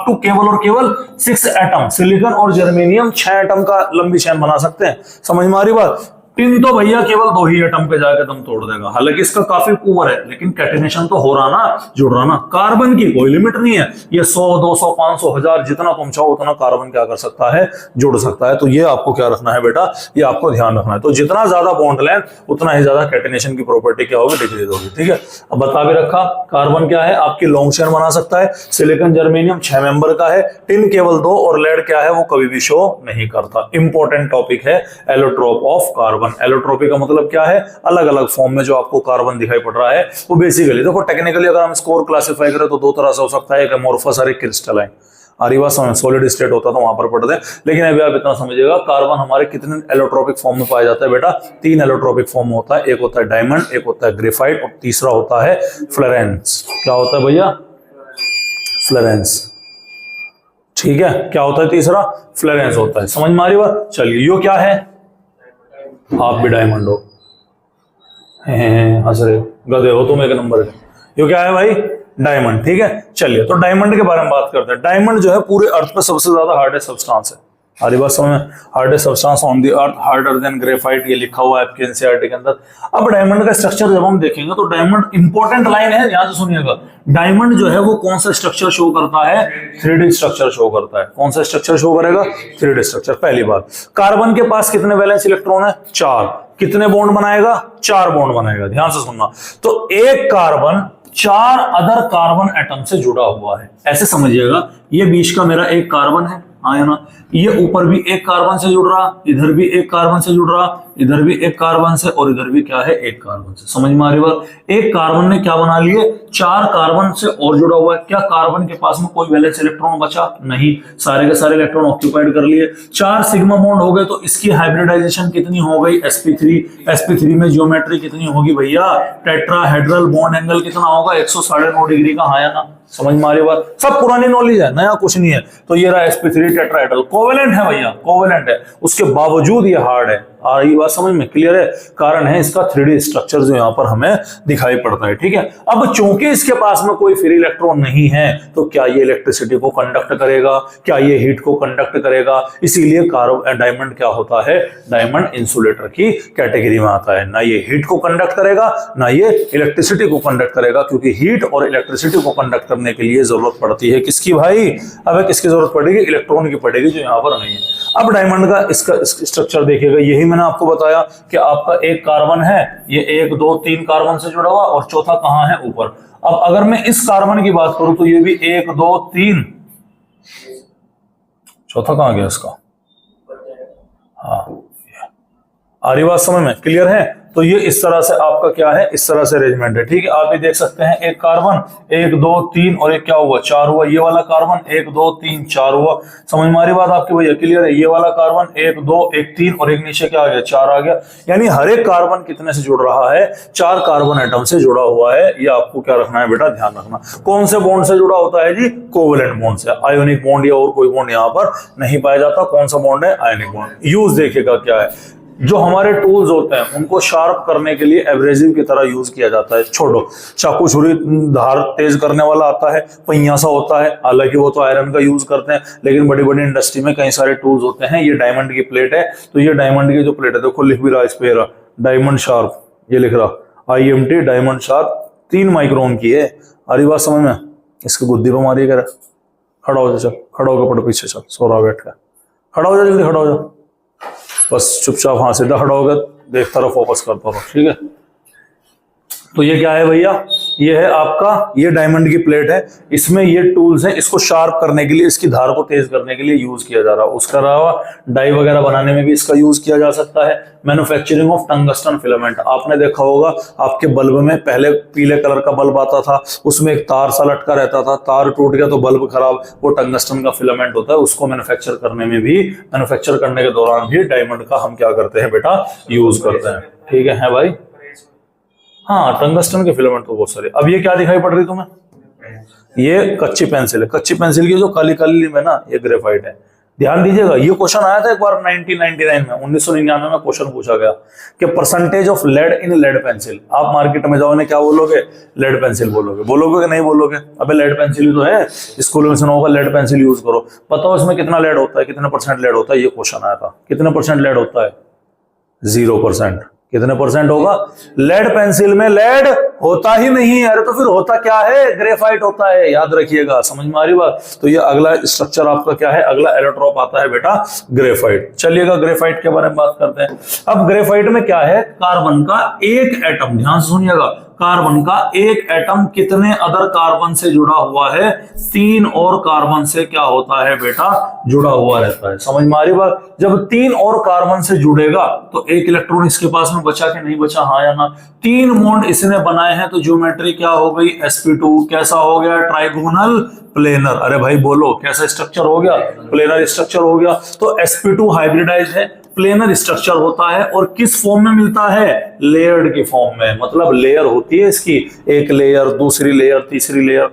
टू केवल और केवल 6 एटम। सिलिकॉन और जर्मेनियम 6 एटम का लंबी चेन बना सकते हैं। समझ में आ रही बात। टिन तो भैया केवल 2 ही एटम पे जाकर दम तोड़ देगा, हालांकि इसका काफी पुअर है, लेकिन कैटिनेशन तो हो रहा ना, जुड़ रहा ना। कार्बन की कोई लिमिट नहीं है, ये 100 200 500 1000 जितना तुम चाहो उतना कार्बन क्या कर सकता है, जुड़ सकता है। तो ये आपको क्या रखना है बेटा, ये आपको ध्यान रखना है। तो जितना ज्यादा बॉन्ड लेंथ उतना ही ज्यादा कैटिनेशन की प्रॉपर्टी क्या होगी, डिक्रीज होगी। ठीक है, अब बता भी रखा, कार्बन क्या है, आपकी लॉन्ग चेन बना सकता है। सिलिकॉन जर्मेनियम 6 मेंबर का है, टिन केवल 2, और लेड क्या है, वो कभी भी शो नहीं करता। इंपॉर्टेंट टॉपिक है एलोट्रोप ऑफ कार्बन। एलोट्रोपी का मतलब क्या है, अलग अलग फॉर्म में जो आपको कार्बन दिखाई पड़ रहा है वो बेसिकली देखो, टेक्निकली अगर हम इसको और क्लासिफाई करें तो 2 तरह से हो सकता है, एक अमोर्फस और एक क्रिस्टलाइन। आरिवास में सॉलिड स्टेट होता तो वहां पर पढ़ते हैं, लेकिन अभी आप इतना समझिएगा, कार्बन हमारे कितने एलोट्रोपिक फॉर्म में पाया जाता है बेटा, 3 एलोट्रोपिक फॉर्म में होता है। एक होता है डायमंड, एक होता है ग्रेफाइट, और तीसरा होता है फ्लोरेंस। क्या होता है भैया, फ्लोरेंस। ठीक है, क्या होता है तीसरा, फ्लोरेंस होता है। समझ में आ रही बात। चलिए, यो क्या है, आप भी डायमंड हो, हंस रहे हो, गधे हो तुम एक नंबर के। ये क्या है भाई, डायमंड। ठीक है, चलिए तो डायमंड के बारे में बात करते हैं। डायमंड जो है पूरे अर्थ पे सबसे ज्यादा हार्डेस्ट सब्सटेंस है। हमारी बात समझ में, hardest substance on the earth, harder than graphite, ये लिखा हुआ है आपके एनसीईआरटी के अंदर। अब डायमंड का स्ट्रक्चर जब हम देखेंगे तो डायमंड इंपॉर्टेंट लाइन है, ध्यान से सुनिएगा। डायमंड जो है वो कौन सा स्ट्रक्चर शो करता है, 3D स्ट्रक्चर शो करता है। कौन सा स्ट्रक्चर शो करेगा, 3D स्ट्रक्चर। पहली बात, कार्बन के पास कितने वैलेंस इलेक्ट्रॉन है, 4। कितने बॉन्ड बनाएगा, 4 बॉन्ड बनाएगा। ध्यान से सुनना, तो एक कार्बन 4 अदर कार्बन एटम से जुड़ा हुआ है, ऐसे समझिएगा। ये बीच का मेरा एक कार्बन है, हाँ ना, ये ऊपर भी एक कार्बन से जुड़ रहा, इधर भी एक कार्बन से जुड़ रहा, इधर भी एक कार्बन से, और इधर भी क्या है, एक कार्बन से। समझ में आ रही बात। एक कार्बन ने क्या बना लिए, 4 कार्बन से और जुड़ा हुआ है। क्या कार्बन के पास में कोई वैलेंस इलेक्ट्रॉन बचा, नहीं, सारे के सारे इलेक्ट्रॉन ऑक्यूपाइड कर लिए। 4 सिग्मा बॉन्ड हो गए, तो इसकी हाइब्रिडाइजेशन कितनी हो गई, sp3। sp3 में ज्योमेट्री कितनी होगी भैया, टेट्राहेड्रल बॉन्ड एंगल कितना होगा, 109.5 डिग्री का, हाँ या ना। समझ में आ रही बात, सब पुरानी नॉलेज है, नया कुछ नहीं है। तो ये रहा sp3 टेट्राहेड्रल, कोवेलेंट है भैया, कोवेलेंट है, उसके बावजूद ये हार्ड है। आ रही बात समझ में, क्लियर है। कारण है इसका 3D स्ट्रक्चर जो यहाँ पर हमें दिखाई पड़ता है। ठीक है, अब चूंकि इसके पास में कोई फ्री इलेक्ट्रॉन नहीं है, तो क्या ये इलेक्ट्रिसिटी को कंडक्ट करेगा, क्या ये हीट को कंडक्ट करेगा, इसीलिए डायमंड क्या होता है, डायमंड इंसुलेटर की कैटेगरी में आता है। ना ये हीट को कंडक्ट करेगा, ना ये इलेक्ट्रिसिटी को कंडक्ट करेगा, क्योंकि हीट और इलेक्ट्रिसिटी को कंडक्ट करने के लिए जरूरत पड़ती है किसकी भाई, अब किसकी जरूरत पड़ेगी, इलेक्ट्रॉन की पड़ेगी, जो यहाँ पर नहीं है। अब डायमंड का इसका स्ट्रक्चर देखिएगा, यही मैंने आपको बताया कि आपका एक कार्बन है, ये 1 2 3 कार्बन से जुड़ा हुआ, और चौथा कहां है, ऊपर। अब अगर मैं इस कार्बन की बात करूं तो ये भी 1 2 3, चौथा कहां गया इसका, हाँ, आ रही बात समझ में, क्लियर है। तो ये इस तरह से आपका क्या है, इस तरह से अरेंजमेंट है। ठीक है, आप ये देख सकते हैं, एक कार्बन 1 2 3 और एक क्या हुआ, 4 हुआ। ये वाला कार्बन 1 2 3 4 हुआ। समझ में आ रही बात आपकी भैया, क्लियर है। ये वाला कार्बन 1 2 1 3 और एक नीचे क्या आ गया, 4 आ गया। यानी हर एक कार्बन कितने से जुड़ रहा है, 4 कार्बन एटम से जुड़ा हुआ है। ये आपको क्या रखना है बेटा, ध्यान रखना। कौन से बॉन्ड से जुड़ा होता है जी, कोवेलेंट बॉन्ड से। आयोनिक बॉन्ड या और कोई बॉन्ड यहाँ पर नहीं पाया जाता। कौन सा बॉन्ड है, आयोनिक बॉन्ड। यूज देखिएगा क्या है, जो हमारे टूल्स होते हैं उनको शार्प करने के लिए एब्रेसिव की तरह यूज किया जाता है। छोड़ो, चाकू छुरी धार तेज करने वाला आता है, पहिया सा होता है, हालांकि वो तो आयरन का यूज करते हैं, लेकिन बड़ी बड़ी इंडस्ट्री में कई सारे टूल्स होते हैं। ये डायमंड की प्लेट है, तो ये डायमंड की जो प्लेट है, देखो लिख भी रहा इस पे, डायमंड शार्प, ये लिख रहा IMT डायमंड शार्प, 3 माइक्रोन की है। हरी बात समझ में, इसकी गुद्दी पे मारिए कर, खड़ा हो जा, चल खड़ा होकर पड़ पीछे, चल सो रहा बैठ कर, खड़ा हो जा, जल्दी खड़ा हो जा, बस चुपचाप, हाँ सीधा खड़ा होगा, देख तरफ फोकस करता रहो। ठीक है, तो ये क्या है भैया, ये है आपका, ये डायमंड की प्लेट है, इसमें ये टूल्स हैं, इसको शार्प करने के लिए, इसकी धार को तेज करने के लिए यूज किया जा रहा है। उसके अलावा डाई वगैरह बनाने में भी इसका यूज किया जा सकता है। मैन्युफैक्चरिंग ऑफ टंगस्टन फिलामेंट, आपने देखा होगा आपके बल्ब में पहले पीले कलर का बल्ब आता था, उसमें एक तार सा लटका रहता था, तार टूट गया तो बल्ब खराब, वो टंगस्टन का फिलामेंट होता है। उसको मैन्युफैक्चर करने में भी, मैन्युफैक्चर करने के दौरान भी डायमंड का हम क्या करते हैं बेटा, यूज करते हैं। ठीक है भाई, हाँ टंगस्टन के फिलामेंट तो बहुत सारे। अब ये क्या दिखाई पड़ रही तुम्हें, ये कच्ची पेंसिल है। कच्ची पेंसिल की जो काली काली में ना, ये ग्रेफाइट है। ध्यान दीजिएगा, ये क्वेश्चन आया था एक बार 1999 में, 1999 में क्वेश्चन पूछा गया कि percentage of lead in lead pencil. आप मार्केट में जाओगे क्या बोलोगे, लेड पेंसिल बोलोगे, बोलोगे कि नहीं बोलोगे। अबे लेड पेंसिल ही तो है, स्कूल में सुना होगा लेड पेंसिल यूज करो। बताओ इसमें कितना लेड होता है, कितने % लेड होता है, ये क्वेश्चन आया था। कितने % लेड होता है, 0%। कितने परसेंट होगा? लेड पेंसिल में लेड होता ही नहीं है। अरे तो फिर होता क्या है? ग्रेफाइट होता है, याद रखिएगा। समझ में आ रही बात? तो ये अगला स्ट्रक्चर आपका क्या है? अगला एलोट्रॉप आता है बेटा ग्रेफाइट। चलिएगा ग्रेफाइट के बारे में बात करते हैं। अब ग्रेफाइट में क्या है? कार्बन का एक एटम, ध्यान से सुनिएगा, कार्बन का एक एटम कितने अदर कार्बन से जुड़ा हुआ है? 3 और कार्बन से क्या होता है बेटा? जुड़ा हुआ रहता है। समझ में आ रही बात? जब 3 और कार्बन से जुड़ेगा तो एक इलेक्ट्रॉन इसके पास में बचा कि नहीं बचा? हाँ या ना? 3 बॉन्ड इसने बनाए हैं तो ज्योमेट्री क्या हो गई? sp2। कैसा हो गया? Trigonal planar. अरे भाई बोलो, कैसा स्ट्रक्चर हो गया? प्लेनर स्ट्रक्चर हो गया। तो sp2 हाइब्रिडाइज है, प्लेनर स्ट्रक्चर होता है और किस फॉर्म में मिलता है? लेयर्ड की फॉर्म में। मतलब लेयर होती है इसकी, एक लेयर, दूसरी लेयर, तीसरी लेयर।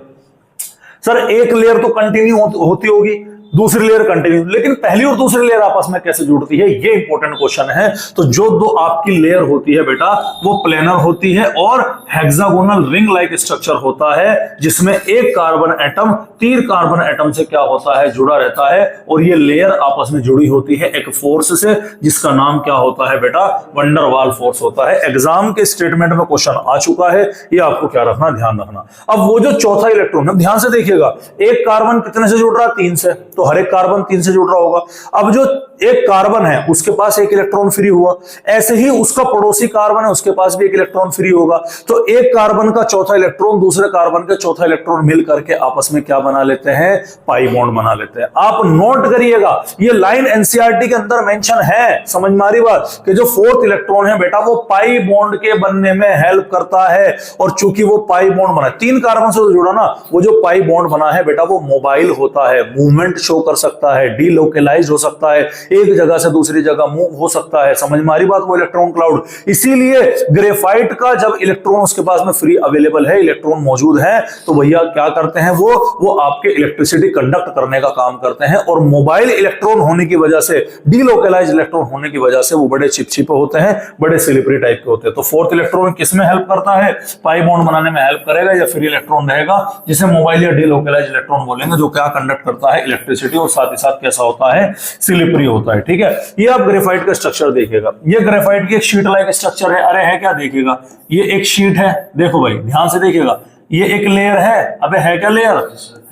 सर एक लेयर तो कंटिन्यू होती होगी, दूसरी लेयर कंटिन्यू, लेकिन पहली और दूसरी लेयर आपस में कैसे जुड़ती है? ये इंपॉर्टेंट क्वेश्चन है। तो जो दो आपकी लेयर होती है बेटा वो प्लेनर होती है और हेक्सागोनल रिंग लाइक स्ट्रक्चर होता है, जिसमें एक कार्बन एटम 3 कार्बन एटम से क्या होता है? जुड़ा रहता है। और ये लेयर आपस में जुड़ी होती है एक फोर्स से, जिसका नाम क्या होता है बेटा? वंडर वाल फोर्स होता है। एग्जाम के स्टेटमेंट में क्वेश्चन आ चुका है, ये आपको क्या रखना? ध्यान रखना। अब वो जो चौथा इलेक्ट्रॉन है, ध्यान से देखिएगा, एक कार्बन कितने से जुड़ रहा है? 3 से, तो हर एक कार्बन 3 से जुड़ रहा होगा। अब जो एक कार्बन है उसके पास एक इलेक्ट्रॉन फ्री हुआ, ऐसे ही उसका पड़ोसी कार्बन है उसके पास भी एक इलेक्ट्रॉन फ्री होगा। तो एक कार्बन का चौथा इलेक्ट्रॉन दूसरे कार्बन के चौथा इलेक्ट्रॉन मिल करके आपस में क्या बना लेते हैं? पाई बॉन्ड बना लेते हैं। आप नोट करिएगा, ये लाइन एनसीईआरटी के अंदर मेंशन है। समझ में आ रही बात? कि जो 4th इलेक्ट्रॉन है बेटा वो पाई बॉन्ड के बनने में हेल्प करता है। और चूंकि वो पाई बॉन्ड बना, 3 कार्बन से जुड़ा ना, वो जो पाई बॉन्ड बना है बेटा वो मोबाइल होता है, मूवमेंट शो कर सकता है, डीलोकलाइज हो सकता है, एक जगह से दूसरी जगह मूव हो सकता है। समझ में आ रही बात? वो इलेक्ट्रॉन क्लाउड। इसीलिए ग्रेफाइट का जब इलेक्ट्रॉन उसके पास में फ्री अवेलेबल है, इलेक्ट्रॉन मौजूद है, तो भैया क्या करते हैं? वो आपके इलेक्ट्रिसिटी कंडक्ट करने का काम करते हैं। और मोबाइल इलेक्ट्रॉन होने की वजह से, डीलोकलाइज इलेक्ट्रॉन होने की वजह से वो बड़े चिपचिपे होते हैं, बड़े स्लिपरी टाइप के होते हैं। तो 4th इलेक्ट्रॉन किस में हेल्प करता है? पाई बॉन्ड बनाने में हेल्प करेगा। या फ्री इलेक्ट्रॉन रहेगा जिसे मोबाइल या डीलोकलाइज इलेक्ट्रॉन बोलेंगे, जो क्या कंडक्ट करता है? इलेक्ट्रिसिटी, और साथ ही साथ कैसा होता है? स्लिपरी होता है। ठीक है, ये आप ग्रेफाइट का स्ट्रक्चर देखिएगा। ये ग्रेफाइट की एक शीट लाइक स्ट्रक्चर है। अरे है क्या? देखिएगा, ये एक शीट है। देखो भाई ध्यान से देखिएगा, ये एक लेयर है। अबे है क्या? लेयर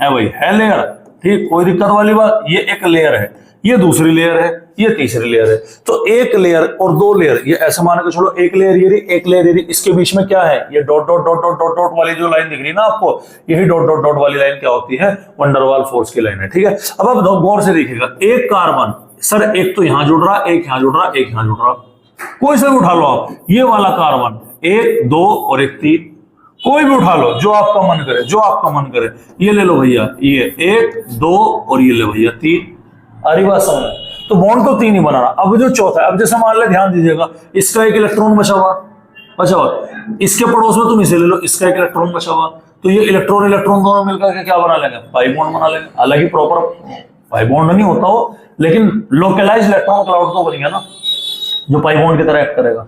है भाई, है लेयर। ठीक, कोई दिक्कत वाली बात? ये एक लेयर है, ये दूसरी लेयर है, ये तीसरी लेयर है। तो एक लेयर और 2 लेयर, ये ऐसे मान के चलो, एक लेयर ये रही, एक लेयर ये रही। इसके बीच में क्या है? ये dot dot dot dot dot dot वाली जो लाइन दिख रही है ना आपको, यही डॉट डॉट डॉट वाली लाइन क्या होती है? वंडरवाल फोर्स की लाइन है। ठीक है, अब आप गौर से देखिएगा, एक कार्बन, सर एक तो यहां जुड़ रहा, एक यहां जुड़ रहा, एक यहां जुड़ रहा, कोई से भी उठा लो आप। ये वाला कार्बन 1 2 और एक 3, कोई भी उठा लो, जो आपका मन करे, जो आपका मन करे। ये ले लो भैया, ये 1 2 और ये ले भैया 3। अरे बात समझ? तो बॉन्ड तो 3 ही बना रहा। अब जो चौथा है, अब जैसे मान ले, ध्यान दीजिएगा, इसका एक इलेक्ट्रॉन बचा हुआ, इसके पड़ोस में तुम इसे ले लो, इसका एक इलेक्ट्रॉन बचा हुआ। तो ये इलेक्ट्रॉन इलेक्ट्रॉन दोनों मिलकर के क्या बना लेंगे? पाई बॉन्ड बना लेंगे। हालांकि प्रॉपर पाई बॉन्ड नहीं होता हो, लेकिन लोकलाइज इलेक्ट्रॉन क्लाउड तो बन गया ना, जो पाई बॉन्ड की तरह एक्ट करेगा।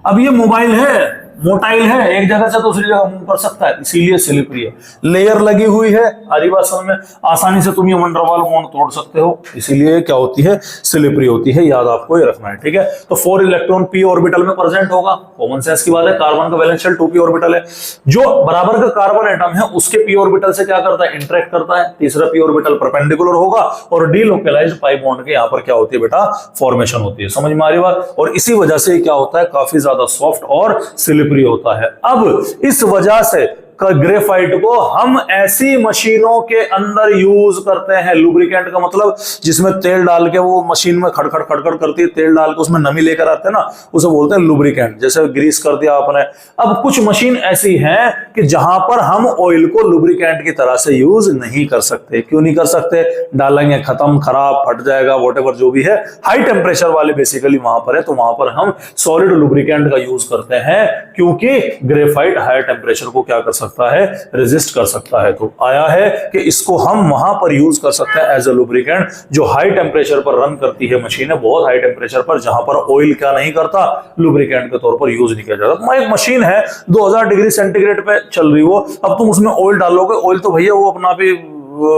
अब ये मोबाइल है, मोटाइल है, एक जगह से दूसरी जगह मूव कर सकता है, इसीलिए स्लिपरी है। लेयर लगी हुई है, हरी बात समझ में? आसानी से तुम ये वंडरवाल बॉन्ड तोड़ सकते हो, इसीलिए क्या होती है? स्लिपरी होती है। याद आपको ये रखना है। ठीक है, तो 4 इलेक्ट्रॉन p ऑर्बिटल में प्रेजेंट होगा। कॉमन सेंस की बात है, कार्बन का वैलेंस शेल 2p ऑर्बिटल है। जो बराबर का कार्बन एटम है उसके p ऑर्बिटल से क्या करता है? इंटरेक्ट करता है। तीसरा p ऑर्बिटल परपेंडिकुलर होगा और डीलोकलाइज्ड पाई बॉन्ड के यहां पर क्या होती है बेटा? फॉर्मेशन होती है। समझ में आ रही बात? और इसी वजह से क्या होता है? काफी ज्यादा सॉफ्ट और स्लिपरी होता है। अब इस वजह से ग्रेफाइट को हम ऐसी मशीनों के अंदर यूज करते हैं, लुब्रिकेंट का मतलब जिसमें तेल डाल के वो मशीन में खड़खड़ खड़खड़ करती है, तेल डाल के उसमें नमी लेकर आते हैं ना, उसे बोलते हैं लुब्रिकेंट। जैसे ग्रीस कर दिया आपने। अब कुछ मशीन ऐसी हैं कि जहां पर हम ऑयल को लुब्रिकेंट की तरह से यूज नहीं कर सकते। क्यों नहीं कर सकते? डालेंगे खत्म, खराब, फट जाएगा, वॉटेवर जो भी है। हाई टेम्परेचर वाले बेसिकली वहां पर है, तो वहां पर हम सॉलिड लुब्रिकेंट का यूज करते हैं, क्योंकि ग्रेफाइट हाई टेम्परेचर को क्या कर सकता है? रेजिस्ट कर सकता है। तो आया है कि इसको हम वहां पर यूज कर सकते हैं एज ए लुब्रिकेंट, जो हाई टेम्परेचर पर रन करती है मशीन है, बहुत हाई टेम्परेचर पर, जहां पर ऑयल क्या नहीं करता? लुब्रिकेंट के तौर पर यूज नहीं किया जाता। एक मशीन है 2000 डिग्री सेंटीग्रेड पे चल रही हो, अब तुम उसमें ऑयल डालोगे, ऑयल तो भैया वो अपना भी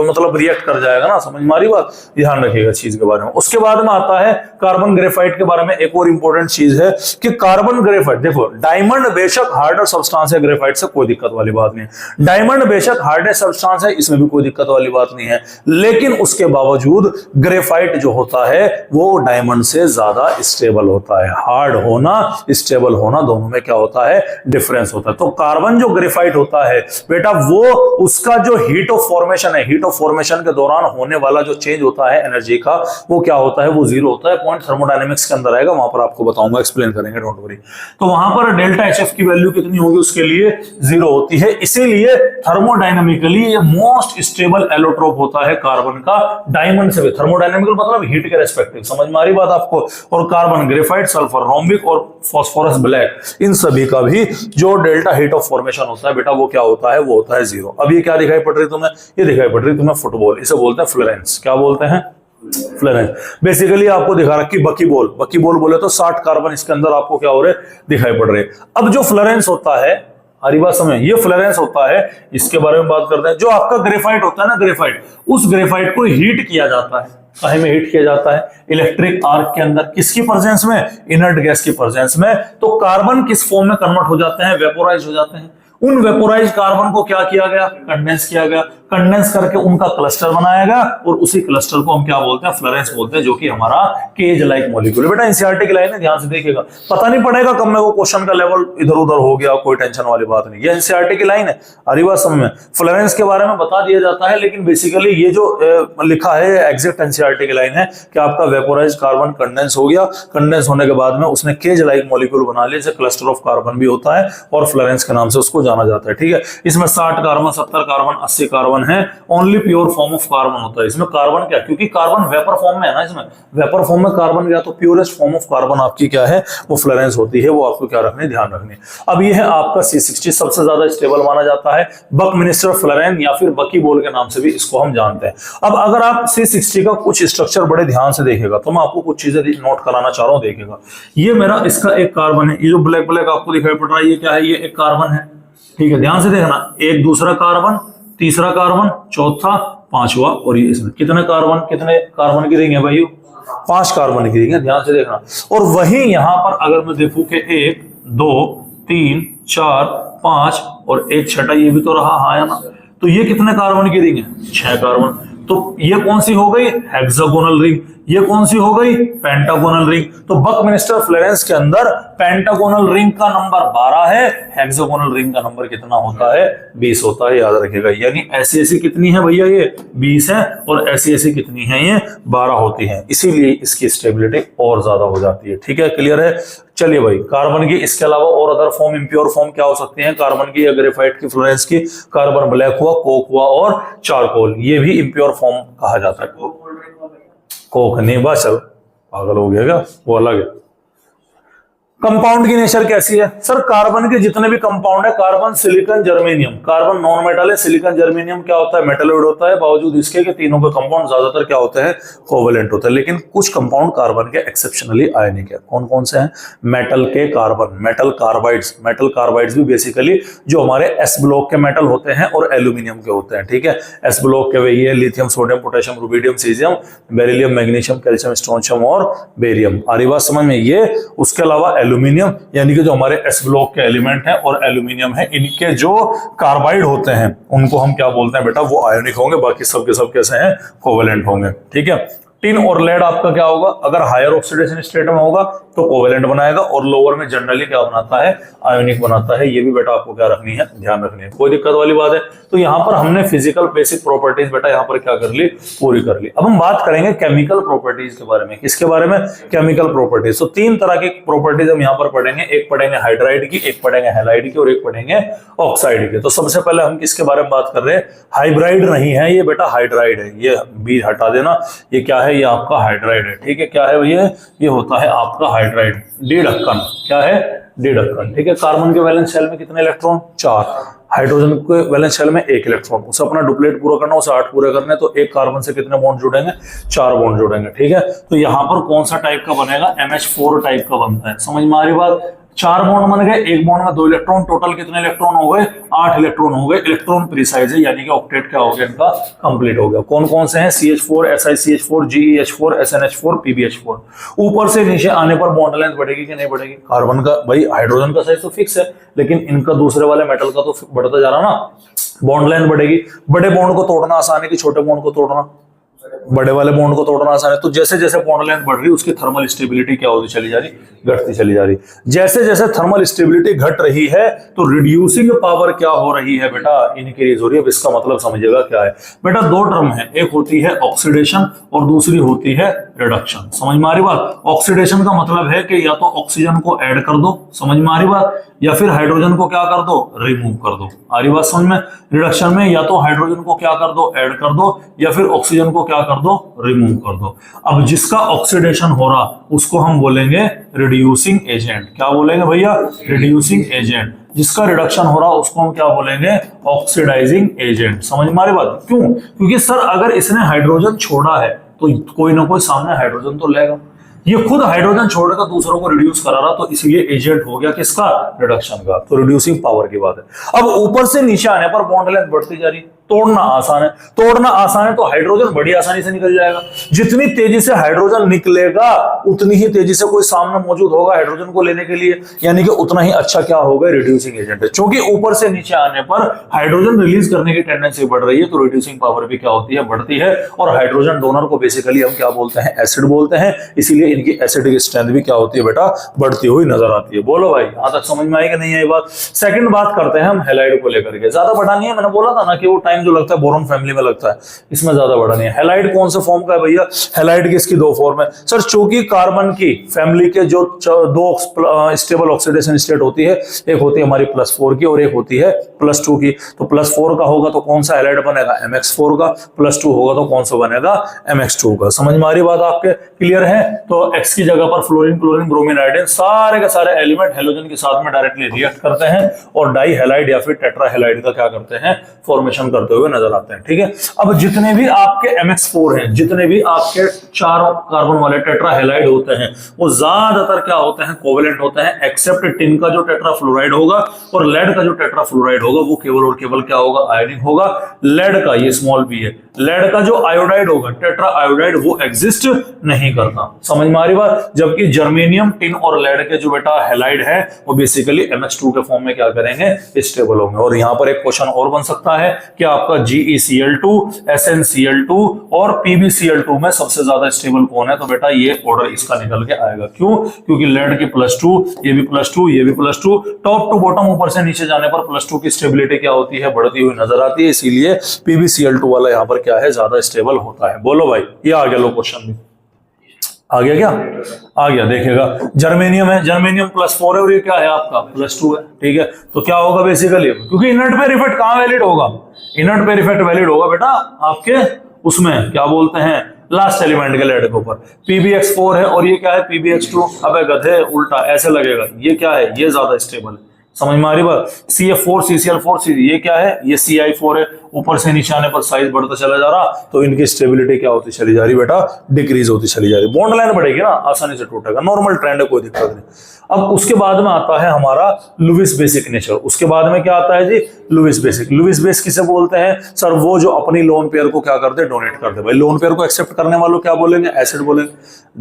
मतलब रिएक्ट कर जाएगा ना, समझ में आ रही बात, ध्यान रखिएगा चीज के बारे में। उसके बाद में आता है कार्बन ग्रेफाइट के बारे में एक और इंपॉर्टेंट चीज है कि कार्बन ग्रेफाइट, देखो डायमंड बेशक हार्डर सब्सटेंस है, ग्रेफाइट से कोई दिक्कत वाली बात नहीं है, डायमंड बेशक हार्डर सब्सटेंस है, इसमें भी कोई दिक्कत वाली बात नहीं है, लेकिन उसके बावजूद ग्रेफाइट जो होता है वो डायमंड से ज्यादा स्टेबल होता है। हार्ड होना, स्टेबल होना, दोनों में क्या होता है, डिफरेंस होता है। तो कार्बन जो ग्रेफाइट होता है बेटा, वो उसका जो हीट ऑफ फॉर्मेशन है, हीट ऑफ फॉर्मेशन के दौरान होने वाला जो चेंज होता है एनर्जी का, वो क्या होता है, वो जीरो होता है। पॉइंट थर्मोडायनेमिक्स के अंदर आएगा, वहां पर आपको बताऊंगा, एक्सप्लेन करेंगे, डोंट वरी। तो वहां पर डेल्टा एचएफ की वैल्यू कितनी होगी, उसके लिए जीरो होती है। इसीलिए थर्मोडायनेमिकली ये मोस्ट स्टेबल एलोट्रोप होता है कार्बन का, डायमंड से भी। थर्मोडायनेमिकल मतलब हीट के रेस्पेक्टिव, समझ में आ रही बात आपको। और कार्बन ग्रेफाइट, सल्फर, रोम्बिक और फास्फोरस ब्लैक, इन सभी का भी जो डेल्टा हीट ऑफ फॉर्मेशन होता है बेटा, वो क्या होता है, वो होता है जीरो। अब ये क्या दिखाई पड़ रही है तुम्हें, ये दिखाई पड़ रही है तुम्हें फुटबॉल, इसे बोलते हैं फ्लोरेंस। क्या बोलते हैं, फ्लोरेंस। बेसिकली आपको दिखा रखी बकीबॉल, बकीबॉल बोले तो 60 कार्बन इसके अंदर आपको क्या हो रहे, दिखाई पड़ रहे। अब जो फ्लोरेंस होता है, हरी बात समझ, ये फ्लोरेंस होता है, इसके बारे में बात करते हैं। जो आपका ग्रेफाइट होता है ना, ग्रेफाइट, उस ग्रेफाइट को हीट किया जाता है। काहे में हीट किया जाता है, इलेक्ट्रिक आर्क के अंदर, किसकी प्रेजेंस में, इनर्ट गैस की प्रेजेंस में। तो कार्बन किस फॉर्म में कन्वर्ट हो जाते हैं, वेपोराइज हो जाते हैं। उन वेपोराइज कार्बन को क्या किया गया, कंडेंस किया गया, कंडेंस करके उनका क्लस्टर बनाया गया, और उसी क्लस्टर को हम क्या बोलते हैं, फ्लोरेंस बोलते हैं, जो कि हमारा केज लाइक मॉलिक्यूल है। बेटा एनसीईआरटी की लाइन है, ध्यान से देखिएगा, पता नहीं पड़ेगा कब में वो क्वेश्चन का लेवल इधर उधर हो गया, कोई टेंशन वाली बात नहीं, ये एनसीईआरटी की लाइन है। हरी बात समझ में, फ्लोरेंस के बारे में बता दिया जाता है, लेकिन बेसिकली ये जो लिखा है एग्जैक्ट एनसीईआरटी की लाइन है कि आपका वेपोराइज कार्बन कंडेंस हो गया, कंडेंस होने के बाद में उसने केज लाइक मॉलिक्यूल बना लिया, जैसे क्लस्टर ऑफ कार्बन भी होता है, और फ्लोरेंस के नाम से उसको जाना जाता है। ठीक है, इसमें 60 कार्बन, 70 कार्बन, 80 कार्बन है, only pure form of carbon होता है इसमें। कार्बन क्या, क्योंकि कार्बन वेपर फॉर्म में है ना, इसमें वेपर फॉर्म में कार्बन गया, तो प्योरेस्ट फॉर्म ऑफ कार्बन आपकी क्या है, वो फ्लोरेंस होती है। वो आपको क्या रखनी, ध्यान रखनी। अब ये है आपका C60, सबसे ज्यादा स्टेबल माना जाता है, बकमिनिस्टर फ्लोरेन या फिर बकीबॉल के नाम से भी इसको हम जानते हैं। अब अगर आप C60 का कुछ स्ट्रक्चर बड़े ध्यान से देखेगा, तो मैं आपको कुछ चीजें नोट कराना चाह रहा हूं, देखिएगा। ये मेरा इसका एक कार्बन है, ये जो ब्लैक ब्लैक आपको दिखाई पड़ रहा है, ये क्या है, ये एक कार्बन है। ठीक है, ध्यान से देखना, एक दूसरा कार्बन, तीसरा कार्बन, चौथा, पांचवा, और ये इसमें कितने कार्बन की रिंग है भाई, 5 कार्बन की रिंग है, ध्यान से देखना। और वहीं यहां पर अगर मैं देखूं कि 1 2 3 4 5 और एक छठा ये भी तो रहा, हाँ ना, तो ये कितने कार्बन की रिंग है, 6 कार्बन। तो ये कौन सी हो गई, हेक्सागोनल रिंग। ये कौन सी हो गई, पेंटागोनल रिंग। तो बकमिनिस्टर फ्लोरेंस के अंदर पेंटागोनल रिंग का नंबर 12 है, हेक्सागोनल रिंग का नंबर कितना होता है, 20 होता है, याद रखिएगा। यानी ऐसी ऐसी कितनी है भैया, ये 20 है, और ऐसी ऐसी कितनी है, ये 12 होती है, इसीलिए इसकी स्टेबिलिटी और ज्यादा हो जाती है। ठीक है, क्लियर है। चलिए भाई, कार्बन की इसके अलावा और अदर फॉर्म, इंप्योर फॉर्म क्या हो सकती है कार्बन की या ग्रेफाइट की, फ्लोरेंस की, कार्बन ब्लैक हुआ, कोक हुआ, और चारकोल, ये भी इंप्योर फॉर्म कहा जाता है। कोक नहीं, बस चल पागल हो गया क्या, वो अलग है। कंपाउंड की नेचर कैसी है सर, कार्बन के जितने भी कंपाउंड है, carbon, silicon, germanium, carbon non metal है, सिलिकॉन, जर्मेनियम क्या होता है, मेटलोइड होता है, बावजूद इसके कि तीनों के कंपाउंड ज्यादातर क्या होते हैं, कोवेलेंट होते हैं। लेकिन कुछ कंपाउंड कार्बन के एक्सेप्शनली आयनिक है। कौन कौन से हैं, मेटल के carbon, metal carbides, metal carbides भी बेसिकली जो हमारे एस ब्लॉक के मेटल होते हैं और एल्यूमिनियम के होते हैं। ठीक है, एस ब्लॉक के वही है, lithium, sodium, potassium, rubidium, caesium, beryllium, magnesium, calcium, strontium और बेरियम। आ रही बात समझ में, ये उसके अलावा एल्यूमिनियम, यानी कि जो हमारे एस ब्लॉक के एलिमेंट हैं और एल्यूमिनियम है, इनके जो कार्बाइड होते हैं उनको हम क्या बोलते हैं बेटा, वो आयोनिक होंगे, बाकी सब के सब कैसे हैं, कोवेलेंट होंगे। ठीक है, टिन और लेड आपका क्या होगा, अगर हायर ऑक्सीडेशन स्टेट में होगा तो कोवेलेंट बनाएगा, और लोअर में जनरली क्या बनाता है, आयोनिक बनाता है। ये भी बेटा आपको क्या रखनी है, ध्यान रखनी है, कोई दिक्कत वाली बात है। तो यहाँ पर हमने फिजिकल बेसिक प्रॉपर्टीज बेटा यहाँ पर क्या कर ली, पूरी कर ली। अब हम बात करेंगे केमिकल प्रॉपर्टीज के बारे में। किसके बारे में, केमिकल प्रॉपर्टीज। तो 3 तरह की प्रॉपर्टीज हम यहाँ पर पढ़ेंगे, एक पढ़ेंगे हाइड्राइड की, एक पढ़ेंगे हैलाइड की, और एक पढ़ेंगे ऑक्साइड की। तो सबसे पहले हम किसके बारे में बात कर रहे हैं, हाइब्राइड नहीं है ये बेटा, हाइड्राइड है, ये बी हटा देना, ये क्या है, ये आपका हाइड्राइड है। ठीक है, क्या है भैया, ये होता है आपका हाइड्राइड, डी ढक्कन, क्या है, डी ढक्कन। ठीक है, कार्बन के वैलेंस शेल में कितने इलेक्ट्रॉन, 4, हाइड्रोजन के वैलेंस शेल में 1 इलेक्ट्रॉन, उसे अपना डुप्लेट पूरा करना, उसे 8 पूरे करने, तो एक कार्बन से कितने बॉन्ड जुड़ेंगे, 4 बॉन्ड जुड़ेंगे। ठीक है, तो यहाँ पर कौन सा टाइप का बनेगा, MH4 टाइप का बनता है, समझ में आ रही बात। 4 बॉन्ड बन गए, एक बॉन्ड में 2 इलेक्ट्रॉन, टोटल कितने इलेक्ट्रॉन हो गए? 8 इलेक्ट्रॉन हो गए। इलेक्ट्रॉन प्रीसाइज है, यानी कि ऑक्टेट क्या हो गया इनका? कंप्लीट हो गया। कौन कौन से हैं? CH4, SiCH4, GeH4, SnH4, PbH4। ऊपर से नीचे आने पर बॉन्ड लेंथ बढ़ेगी कि नहीं बढ़ेगी? कार्बन का, भाई हाइड्रोजन का साइज तो फिक्स है, लेकिन इनका दूसरे वाले मेटल का तो बढ़ता जा रहा ना, बॉन्ड लेंथ बढ़ेगी। बड़े बॉन्ड को तोड़ना आसान है कि छोटे बॉन्ड को तोड़ना? बड़े वाले बॉन्ड को तोड़ना आसान है। तो जैसे जैसे बॉन्ड लेंथ बढ़ रही, उसकी थर्मल स्टेबिलिटी क्या होती चली जा रही? घटती चली जा रही। जैसे जैसे थर्मल स्टेबिलिटी घट रही है तो रिड्यूसिंग पावर क्या हो रही है बेटा? इनक्रीज हो रही है। अब इसका मतलब समझिएगा क्या है बेटा? 2 टर्म है, एक होती है ऑक्सीडेशन और दूसरी होती है रिडक्शन। समझ में आ रही बात? ऑक्सीडेशन का मतलब है कि या तो ऑक्सीजन को ऐड कर दो, समझ में आ रही बात, या फिर हाइड्रोजन को क्या कर दो? रिमूव कर दो। आ रही बात समझ में? रिडक्शन में या तो हाइड्रोजन को क्या कर दो? ऐड कर दो, या फिर ऑक्सीजन को क्या कर दो? रिमूव कर दो। अब जिसका ऑक्सीडेशन हो रहा उसको हम बोलेंगे रिड्यूसिंग एजेंट। क्या बोलेंगे भैया? Reducing agent. जिसका रिडक्शन हो रहा उसको हम क्या बोलेंगे? Oxidising agent. समझ में आ रही बात? क्यों? क्योंकि सर अगर इसने हाइड्रोजन छोड़ा है तो कोई ना कोई सामने हाइड्रोजन तो लेगा। ये खुद हाइड्रोजन छोड़कर दूसरों को रिड्यूस करा रहा, तो इसलिए एजेंट हो गया किसका? रिडक्शन का। तो रिड्यूसिंग पावर की बात है। अब ऊपर से नीचे आने पर बॉन्ड लेंथ बढ़ती जा रही, तोड़ना आसान है। तोड़ना आसान है तो हाइड्रोजन बड़ी आसानी से निकल जाएगा। जितनी तेजी से हाइड्रोजन निकलेगा उतनी ही तेजी से कोई सामने मौजूद होगा हाइड्रोजन को लेने के लिए, यानी कि उतना ही अच्छा क्या होगा? रिड्यूसिंग एजेंट है। क्योंकि ऊपर से नीचे आने पर हाइड्रोजन रिलीज करने की टेंडेंसी बढ़ रही है, तो रिड्यूसिंग पावर भी क्या होती है? बढ़ती है। और हाइड्रोजन डोनर को बेसिकली हम क्या बोलते हैं? एसिड बोलते हैं। इसीलिए इनकी एसिडिक स्ट्रेंथ भी क्या होती है बेटा? बढ़ती हुई नजर आती है। बोलो भाई, यहां तक समझ में आई कि नहीं आई बात? सेकंड बात करते हैं हम हैलाइड को लेकर के। ज्यादा बड़ा नहीं है, मैंने बोला था ना कि वो टाइम जो लगता है बोरोन फैमिली में लगता है, इसमें ज्यादा बड़ा नहीं है। हैलाइड कौन से फॉर्म का है भैया? हैलाइड की इसकी 2 फॉर्म है सर। चूंकि कार्बन की फैमिली के जो 2 स्टेबल ऑक्सीडेशन स्टेट होती है, एक होती है हमारी +4 की और एक होती है +2 की। तो +4 का होगा तो कौन सा हैलाइड बनेगा? MX4 का। +2 होगा तो कौन सा बनेगा? MX2 का। समझ में आ रही बात आपके? क्लियर है? तो X की जगह पर फ्लोरीन, क्लोरीन, ब्रोमीन, आयोडीन सारे के सारे एलिमेंट हैलोजन के साथ में डायरेक्टली रिएक्ट करते हैं और डाई हैलाइड या फिर टेट्रा हैलाइड का क्या करते हैं? फॉर्मेशन करते हुए नजर आते हैं। ठीक है। अब जितने भी आपके MX4 हैं, जितने भी आपके 4 कार्बन वाले टेट्रा हैलाइड होते हैं, वो ज्यादातर क्या होते हैं? कोवेलेंट होते हैं, एक्सेप्ट टिन का जो टेट्रा फ्लोराइड होगा और लेड का जो टेट्रा फ्लोराइड होगा वो केवल और केवल क्या होगा? आयोनिक होगा। लेड का, ये स्मॉल p है, लेड का जो आयोडाइड होगा, टेट्रा आयोडाइड, वो एग्जिस्ट नहीं करता। समझ में आ रही बात? जबकि जर्मेनियम, टिन और लेड के जो बेटा हैलाइड है वो बेसिकली MX2 के फॉर्म में क्या करेंगे? स्टेबल होंगे। और यहां पर एक क्वेश्चन और बन सकता है कि आपका GeCl2, SnCl2 और PbCl2 में सबसे ज्यादा स्टेबल कौन है? तो बेटा ये ऑर्डर इसका निकल के आएगा। क्यों? क्योंकि लेड की +2, ये भी +2, ये भी +2, टॉप टू बॉटम ऊपर से नीचे जाने पर +2 की स्टेबिलिटी क्या होती है? बढ़ती हुई नजर आती है। इसीलिए PbCl2 वाला यहां पर क्या है? ज्यादा स्टेबल होता है। बोलो भाई, ये आ गया। लो क्वेश्चन भी आ गया क्या? आ गया। देखिएगा, जर्मेनियम है, जर्मेनियम +4 है और ये क्या है? आपका +2 है। ठीक है। तो क्या होगा बेसिकली? क्योंकि इनर्ट पेयर इफेक्ट कहां वैलिड होगा? इनर्ट पेयर इफेक्ट वैलिड होगा बेटा आपके उसमें क्या बोलते हैं? लास्ट एलिमेंट के लेड के ऊपर। PbX4 है और ये क्या है? PbX2। अबे गधे, उल्टा ऐसे लगेगा। ये क्या है? ये ज्यादा स्टेबल है। समझ में आ रही बात? CF4, CCl4, ये क्या है? ये CI4 है। ऊपर से नीचे आने पर साइज बढ़ता चला जा रहा, तो इनकी स्टेबिलिटी क्या होती चली जा रही बेटा? डिक्रीज होती चली जा रही। बॉन्ड लाइन बढ़ेगी ना, आसानी से टूटेगा। नॉर्मल ट्रेंड है, कोई दिक्कत नहीं। अब उसके बाद में आता है हमारा लुईस बेसिक नेचर। उसके बाद में क्या आता है जी? Lewis basic. लुईस बेस किसे बोलते हैं सर? वो जो अपनी लोन पेयर को क्या करते हैं? डोनेट करते हैं। भाई लोन पेयर को एक्सेप्ट करने वालों क्या बोलेंगे? एसिड बोलेंगे।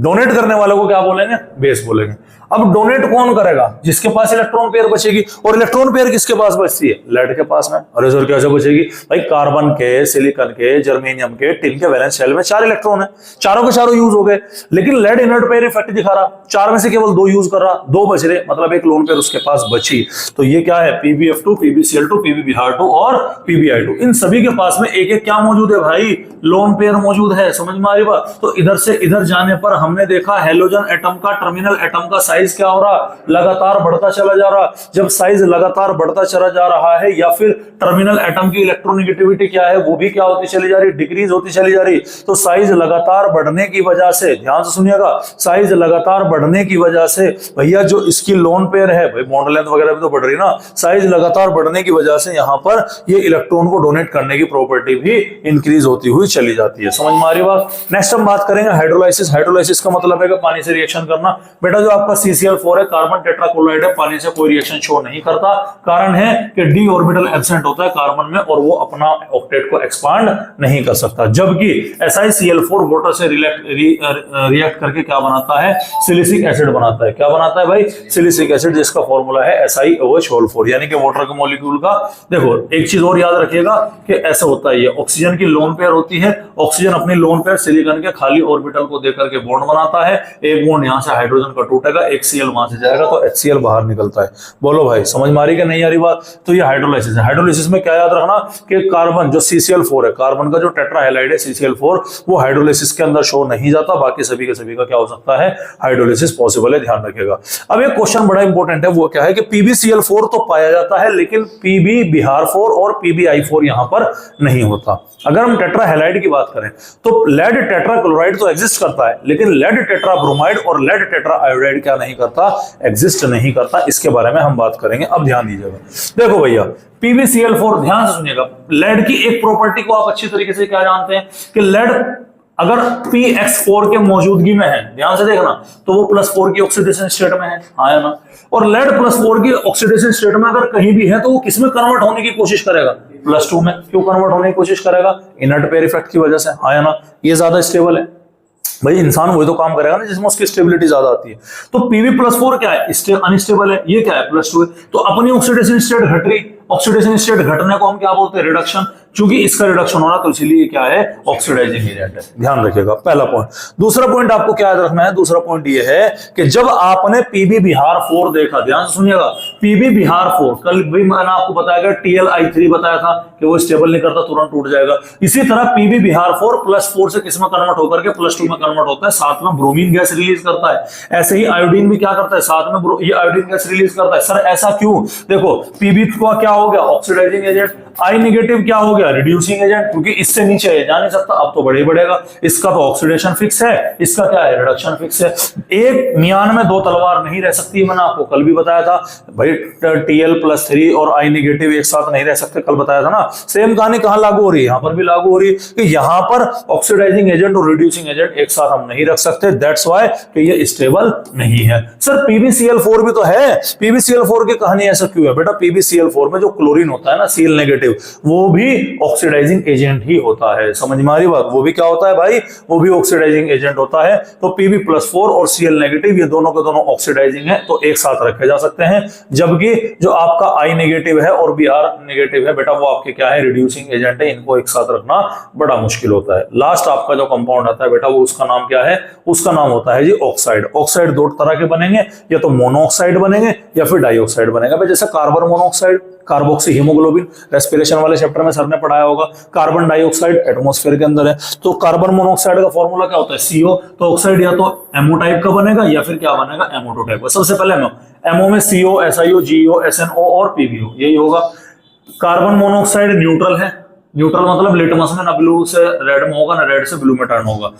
डोनेट करने वालों को क्या बोलेंगे? बेस बोलेंगे। अब डोनेट कौन करेगा? जिसके पास इलेक्ट्रॉन पेयर बचेगी। और इलेक्ट्रॉन पेयर किसके पास बचती है? लेड के पास में। अरे सर कैसे बचेगी? भाई कार्बन के, सिलिकॉन के, जर्मेनियम के, टिन के वैलेंस शेल में 4 इलेक्ट्रॉन है, चारों के चारों यूज हो गए। लेकिन लेड इनर्ट पेयर इफेक्ट दिखा रहा, 4 में से केवल 2 यूज कर रहा, 2 बच रहे, मतलब एक लोन पेयर उसके पास बची। तो ये क्या है? PbF2, PbCl2, PbBr2 और PbI2। इन सभी के पास में एक एक क्या मौजूद है भाई? लोन पेयर मौजूद है। समझ में आ रही बात? तो इधर से इधर जाने पर हमने देखा हैलोजन एटम का, टर्मिनल एटम का साइज क्या हो रहा? लगातार बढ़ता चला जा रहा। जब साइज लगातार बढ़ता चला जा रहा है या फिर टर्मिनल एटम की इलेक्ट्रॉनिक नेगेटिविटी क्या है वो भी क्या होती चली जा रही, डिक्रीज होती चली जा रही। तो साइज लगातार बढ़ने की वजह से, ध्यान से सुनिएगा, साइज लगातार बढ़ने की वजह से भैया जो इसकी लोन पेयर है, भाई बॉन्ड लेंथ वगैरह भी तो बढ़ रही ना, साइज लगातार बढ़ने की वजह से यहां पर ये इलेक्ट्रॉन को डोनेट करने की प्रॉपर्टी भी इंक्रीज होती हुई चली जाती है। समझ में आ रही बात। नेक्स्ट हम बात करेंगे हाइड्रोलाइसिस। हाइड्रोलाइसिस का मतलब है कि पानी से रिएक्शन करना। बेटा जो आपका CCl4 है, कार्बन टेट्राक्लोराइड है, पानी से कोई रिएक्शन शो नहीं करता। कारण है कि डी ऑर्बिटल एब्सेंट होता है कार्बन में और वो अपना ऑक्टेट को एक्सपांड नहीं कर सकता। जबकि SiCl4 वाटर से रिएक्ट करके क्या बनाता है, सिलिसिक एसिड बनाता है। क्या बनाता है भाई, सिलिसिक एसिड, जिसका फॉर्मूला है SiOH4, यानी कि वाटर के मॉलिक्यूल का। देखो एक चीज और याद रखिएगा कि ऐसा होता है, ये ऑक्सीजन की लोन पेयर होती है, ऑक्सीजन अपनी लोन पेयर सिलिकॉन के खाली ऑर्बिटल को देकर के बॉन्ड बनाता है, एक बॉन्ड यहां से हाइड्रोजन का टूटेगा, एक Cl वहां से जाएगा तो HCl बाहर निकलता है। बोलो भाई समझ में आ रही कि नहीं आ रही बात। तो ये हाइड्रोलाइसिस है। हाइड्रोलाइसिस में क्या याद रखना कि कार्बन जो CCl4 है, कार्बन का जो टेट्राहैलाइड है CCl4, वो हाइड्रोलाइसिस के अंदर शो नहीं जाता, बाकी सभी के सभी का क्या हो सकता है, हाइड्रोलाइसिस पॉसिबल है, ध्यान रखिएगा। अब एक क्वेश्चन बड़ा इंपॉर्टेंट है, वो क्या है कि PbCl4 तो पाया जाता है लेकिन PbBr4 और PbI4 यहां पर नहीं होता। अगर हम टेट्राहैलाइड की बात करें तो लेड टेट्राक्लोराइड तो एग्जिस्ट करता है, लेकिन लेड टेट्राब्रोमाइड और लेड टेट्राआयोडाइड क्या नहीं करता, एग्जिस्ट नहीं करता। इसके बारे में हम बात करेंगे। अब ध्यान दीजिएगा, देखो भैया PbCl4, ध्यान से सुनिएगा, लेड की एक प्रॉपर्टी को आप अच्छी तरीके से क्या जानते हैं कि लेड अगर px4 के मौजूदगी में है, ध्यान से देखना, तो वो +4 की ऑक्सीडेशन स्टेट में है, आया ना। और लेड +4 की ऑक्सीडेशन स्टेट में अगर कहीं भी है तो वो किसमें कन्वर्ट होने की कोशिश करेगा, +2 में। क्यों कन्वर्ट होने की कोशिश करेगा, इनर्ट पेयर इफेक्ट की वजह से, आया ना। ये ज्यादा स्टेबल है भाई, इंसान वही तो काम करेगा ना जिसमें उसकी स्टेबिलिटी ज्यादा आती है। तो Pb+4 क्या है, अनस्टेबल है, ये क्या है, +2 है। तो अपनी ऑक्सीडेशन स्टेट घट रही, ऑक्सीडेशन स्टेट घटने को हम क्या बोलते हैं, रिडक्शन। क्योंकि इसका रिडक्शन होना तो इसीलिए क्या है, ऑक्सीडाइजिंग एजेंट है, ध्यान रखिएगा, पहला पॉइंट। दूसरा पॉइंट आपको क्या याद रखना है, दूसरा पॉइंट ये है कि जब आपने PbBr4 देखा, ध्यान से सुनिएगा, PbBr4 कल भी मैंने आपको बताया कि TlI3 बताया था कि वो स्टेबल नहीं करता, तुरंत टूट जाएगा। इसी तरह PbBr4 +4 से किसमें कन्वर्ट होकर के +2 में कन्वर्ट होता है, साथ में ब्रोमीन गैस रिलीज करता है। ऐसे ही आयोडीन भी क्या करता है, साथ में ये आयोडीन गैस रिलीज करता है। सर ऐसा क्यों, देखो Pb का क्या हो गया, ऑक्सीडाइजिंग एजेंट, I नेगेटिव क्या हो गया, रिड्यूसिंग एजेंट, क्योंकि इससे नीचे जा नहीं सकता, अब तो बढ़ेगा। इसका तो ऑक्सीडेशन फिक्स है, इसका क्या है, रिडक्शन फिक्स है। एक मियान में दो तलवार नहीं रह सकती, मैंने आपको कल भी बताया था भाई, Tl+3 और I नेगेटिव एक साथ नहीं रह सकते, कल बताया था ना। सेम कहानी कहां लागू हो रही है, यहां पर भी लागू हो रही है कि यहां पर ऑक्सीडाइजिंग एजेंट और रिड्यूसिंग एजेंट एक साथ हम नहीं रख सकते, दैट्स व्हाई कि ये स्टेबल नहीं है। सर PbCl4 भी तो है, PbCl4 की कहानी ऐसा क्यों है बेटा, PbCl4 में जो क्लोरीन होता है ना, Cl नेगेटिव, वो भी ऑक्सीडाइजिंग एजेंट ही होता है। समझ में आ रही बात, वो भी क्या होता है भाई, वो भी ऑक्सीडाइजिंग एजेंट होता है। तो Pb+4 और Cl नेगेटिव ये दोनों के दोनों ऑक्सीडाइजिंग है, तो एक साथ रखे जा सकते हैं। जबकि जो आपका I नेगेटिव है और Br नेगेटिव है बेटा, वो आपके क्या है, रिड्यूसिंग एजेंट है, इनको एक साथ रखना बड़ा मुश्किल होता है। लास्ट आपका जो कंपाउंड आता है बेटा, वो उसका नाम क्या है, उसका नाम होता है जी ऑक्साइड। ऑक्साइड दो तरह के बनेंगे, या तो मोनोऑक्साइड बनेंगे या फिर डाइऑक्साइड बनेगा। जैसे carbon monoxide, carboxy haemoglobin, respiration वाले चैप्टर में सर ने पढ़ाया होगा। कार्बन डाइऑक्साइड एटमॉस्फेयर के अंदर है, तो कार्बन मोनोऑक्साइड का फॉर्मूला क्या होता है, CO। तो ऑक्साइड या तो एमओ टाइप का बनेगा या फिर क्या बनेगा, एमओ2 टाइप का। सबसे पहले एमओ में CO, SiO, GeO, SNO और PbO, यही होगा। कार्बन मोनोऑक्साइड न्यूट्रल है, न्यूट्रल मतलब लिटमस में ना ब्लू से रेड में होगा ना रेड से ब्लू में टर्न होगा।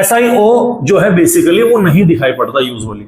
SiO जो है बेसिकली वो नहीं दिखाई पड़ता यूजुअली,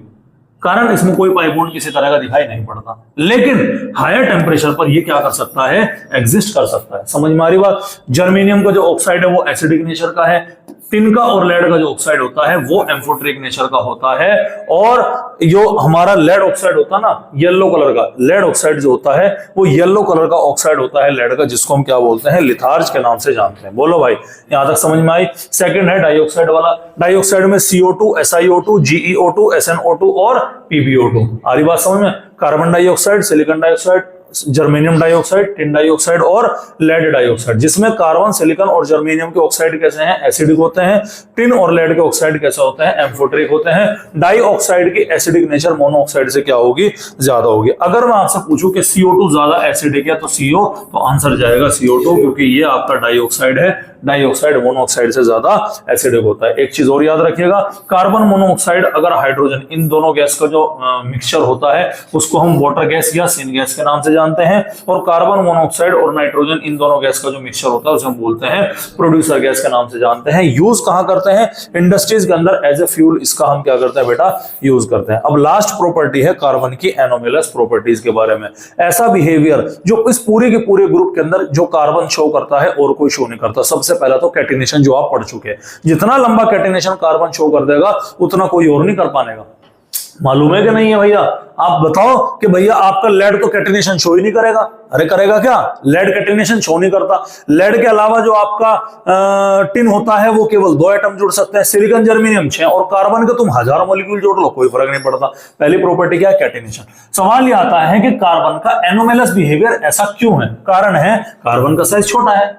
कारण इसमें कोई पाई बॉन्ड किसी तरह का दिखाई नहीं पड़ता, लेकिन हायर टेम्परेचर पर ये क्या कर सकता है, एग्जिस्ट कर सकता है। समझ में आ रही बात। जर्मेनियम का जो ऑक्साइड है वो एसिडिक नेचर का है, टिन का और लेड का जो ऑक्साइड होता है वो एम्फोटेरिक नेचर का होता है, और जो हमारा लेड ऑक्साइड होता है ना, येलो कलर का लेड ऑक्साइड जो होता है वो येलो कलर का ऑक्साइड होता है लेड का, जिसको हम क्या बोलते हैं, लिथार्ज के नाम से जानते हैं। बोलो भाई, यहां तक समझ में आई। सेकंड है डाइऑक्साइड वाला, डाइऑक्साइड में CO2, SiO2, GeO2, SnO2 और PbO2। आ रही बात समझ में। Carbon dioxide, silicon dioxide, germanium dioxide, tin dioxide और लेड डाइऑक्साइड, जिसमें कार्बन, सिलिकॉन और जर्मेनियम के ऑक्साइड कैसे हैं, एसिडिक होते हैं। टिन और लेड के ऑक्साइड कैसे होते हैं, एम्फोटेरिक होते हैं। डाइऑक्साइड की एसिडिक नेचर मोनोऑक्साइड से क्या होगी, ज्यादा होगी। अगर मैं आपसे पूछूं कि CO2 ज्यादा एसिडिक है तो CO, तो आंसर जाएगा CO2, क्योंकि ये आपका डाइऑक्साइड है। डाइऑक्साइड मोनोऑक्साइड से ज्यादा एसिडिक होता है। एक चीज और याद रखिएगा, कार्बन मोनोऑक्साइड अगर हाइड्रोजन, इन दोनों गैस का जो मिक्सचर होता है उसको हम वाटर गैस या सिन गैस के नाम से जानते हैं, और कार्बन मोनोऑक्साइड और नाइट्रोजन इन दोनों गैस का जो मिक्सचर होता है उसे हम बोलते हैं प्रोड्यूसर गैस के नाम से जानते हैं। यूज कहां करते हैं? इंडस्ट्रीज के अंदर एज ए फ्यूल इसका हम क्या करते हैं बेटा? यूज करते हैं। अब लास्ट प्रॉपर्टी है कार्बन की एनोमलस प्रॉपर्टीज के बारे में। ऐसा बिहेवियर जो इस पूरे के पूरे ग्रुप के अंदर जो कार्बन शो करता है और कोई शो नहीं करता। सबसे पहला तो कैटिनेशन, जो आप पढ़ चुके हैं, जितना लंबा कैटिनेशन कार्बन शो कर देगा उतना कोई और नहीं कर पाएगा। मालूम है कि नहीं है भैया? आप बताओ कि भैया आपका लेड तो कैटिनेशन शो ही नहीं करेगा। अरे करेगा क्या? लेड कैटिनेशन शो नहीं करता। लेड के अलावा जो आपका टिन होता है वो केवल 2 एटम जुड़ सकते हैं, सिलिकॉन जर्मेनियम 6, और कार्बन के तुम 1000 मॉलिक्यूल जोड़ लो कोई फर्क नहीं पड़ता। पहली प्रॉपर्टी क्या है? कैटिनेशन। सवाल ये आता है कि कार्बन का एनोमलस बिहेवियर ऐसा क्यों है? कारण है कार्बन का साइज छोटा है,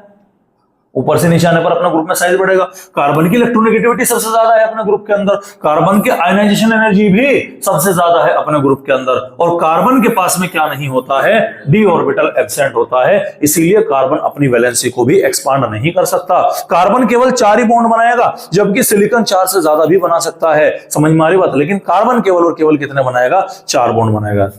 ऊपर से नीचे आने पर अपना ग्रुप में साइज बढ़ेगा। कार्बन की इलेक्ट्रोनेगेटिविटी सबसे ज्यादा है अपने ग्रुप के अंदर, कार्बन की आयनाइजेशन एनर्जी भी सबसे ज्यादा है अपने ग्रुप के अंदर, और कार्बन के पास में क्या नहीं होता है? डी ऑर्बिटल एब्सेंट होता है। इसीलिए कार्बन अपनी वैलेंसी को भी एक्सपांड नहीं कर सकता। कार्बन केवल 4 ही बॉन्ड बनाएगा, जबकि सिलिकॉन 4 से ज्यादा भी बना सकता है। समझ में आ रही बात? लेकिन कार्बन केवल और केवल कितने बनाएगा? 4 बॉन्ड बनाएगा।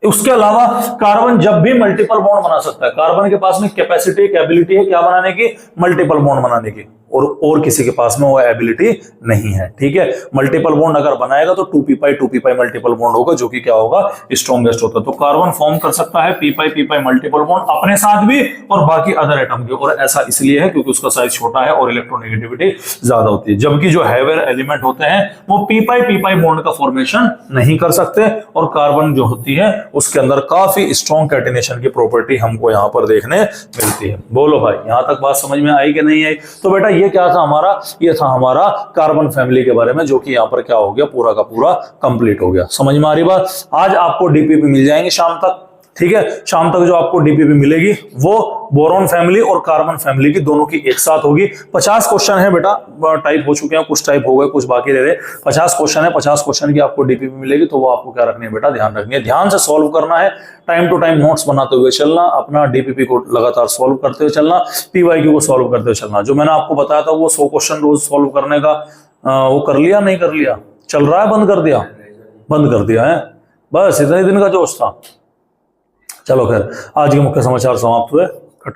उसके अलावा कार्बन जब भी मल्टीपल बॉन्ड बना सकता है। कार्बन के पास में कैपेसिटी, एबिलिटी है क्या बनाने की? मल्टीपल बॉन्ड बनाने की, और किसी के पास में वो एबिलिटी नहीं है। ठीक है, मल्टीपल बॉन्ड अगर बनाएगा तो 2p2p मल्टीपल बॉन्ड होगा, जो कि क्या होगा? स्ट्रॉन्गेस्ट होता है। तो कार्बन फॉर्म कर सकता है p मल्टीपल बॉन्ड अपने साथ भी और बाकी अदर एटम के, और ऐसा इसलिए है क्योंकि उसका साइज छोटा है और इलेक्ट्रोनेगेटिविटी ज्यादा होती है। जबकि जो हेवियर एलिमेंट होते हैं वो p बॉन्ड का फॉर्मेशन नहीं कर सकते, और कार्बन जो होती है उसके अंदर काफी स्ट्रॉन्ग कैटिनेशन की प्रॉपर्टी हमको यहाँ पर देखने मिलती है। बोलो भाई, यहां तक बात समझ में आई कि नहीं आई? तो बेटा ये क्या था हमारा? ये था हमारा कार्बन फैमिली के बारे में, जो कि यहाँ पर क्या हो गया? पूरा का पूरा कंप्लीट हो गया। समझ में आ रही बात? आज आपको डीपीपी मिल जाएंगे शाम तक। ठीक है, शाम तक जो आपको डीपीपी मिलेगी वो बोरॉन फैमिली और कार्बन फैमिली की दोनों की एक साथ होगी। 50 क्वेश्चन है बेटा, टाइप हो चुके हैं, कुछ टाइप हो गए, कुछ बाकी रह रहे। 50 क्वेश्चन है, 50 क्वेश्चन की आपको डीपीपी मिलेगी, तो वो आपको क्या रखनी है बेटा? ध्यान रखनी है, ध्यान से सॉल्व करना है, टाइम टू टाइम नोट्स बनाते हुए चलना, अपना डीपीपी को लगातार सॉल्व करते हुए चलना, पीवाईक्यू को सॉल्व करते हुए चलना। जो मैंने आपको बताया था वो 100 क्वेश्चन रोज सॉल्व करने का, वो कर लिया नहीं कर लिया? चल रहा है? बंद कर दिया? बंद कर दिया है, बस इतने दिन का जोश था। चलो खैर, आज के मुख्य समाचार समाप्त हुए।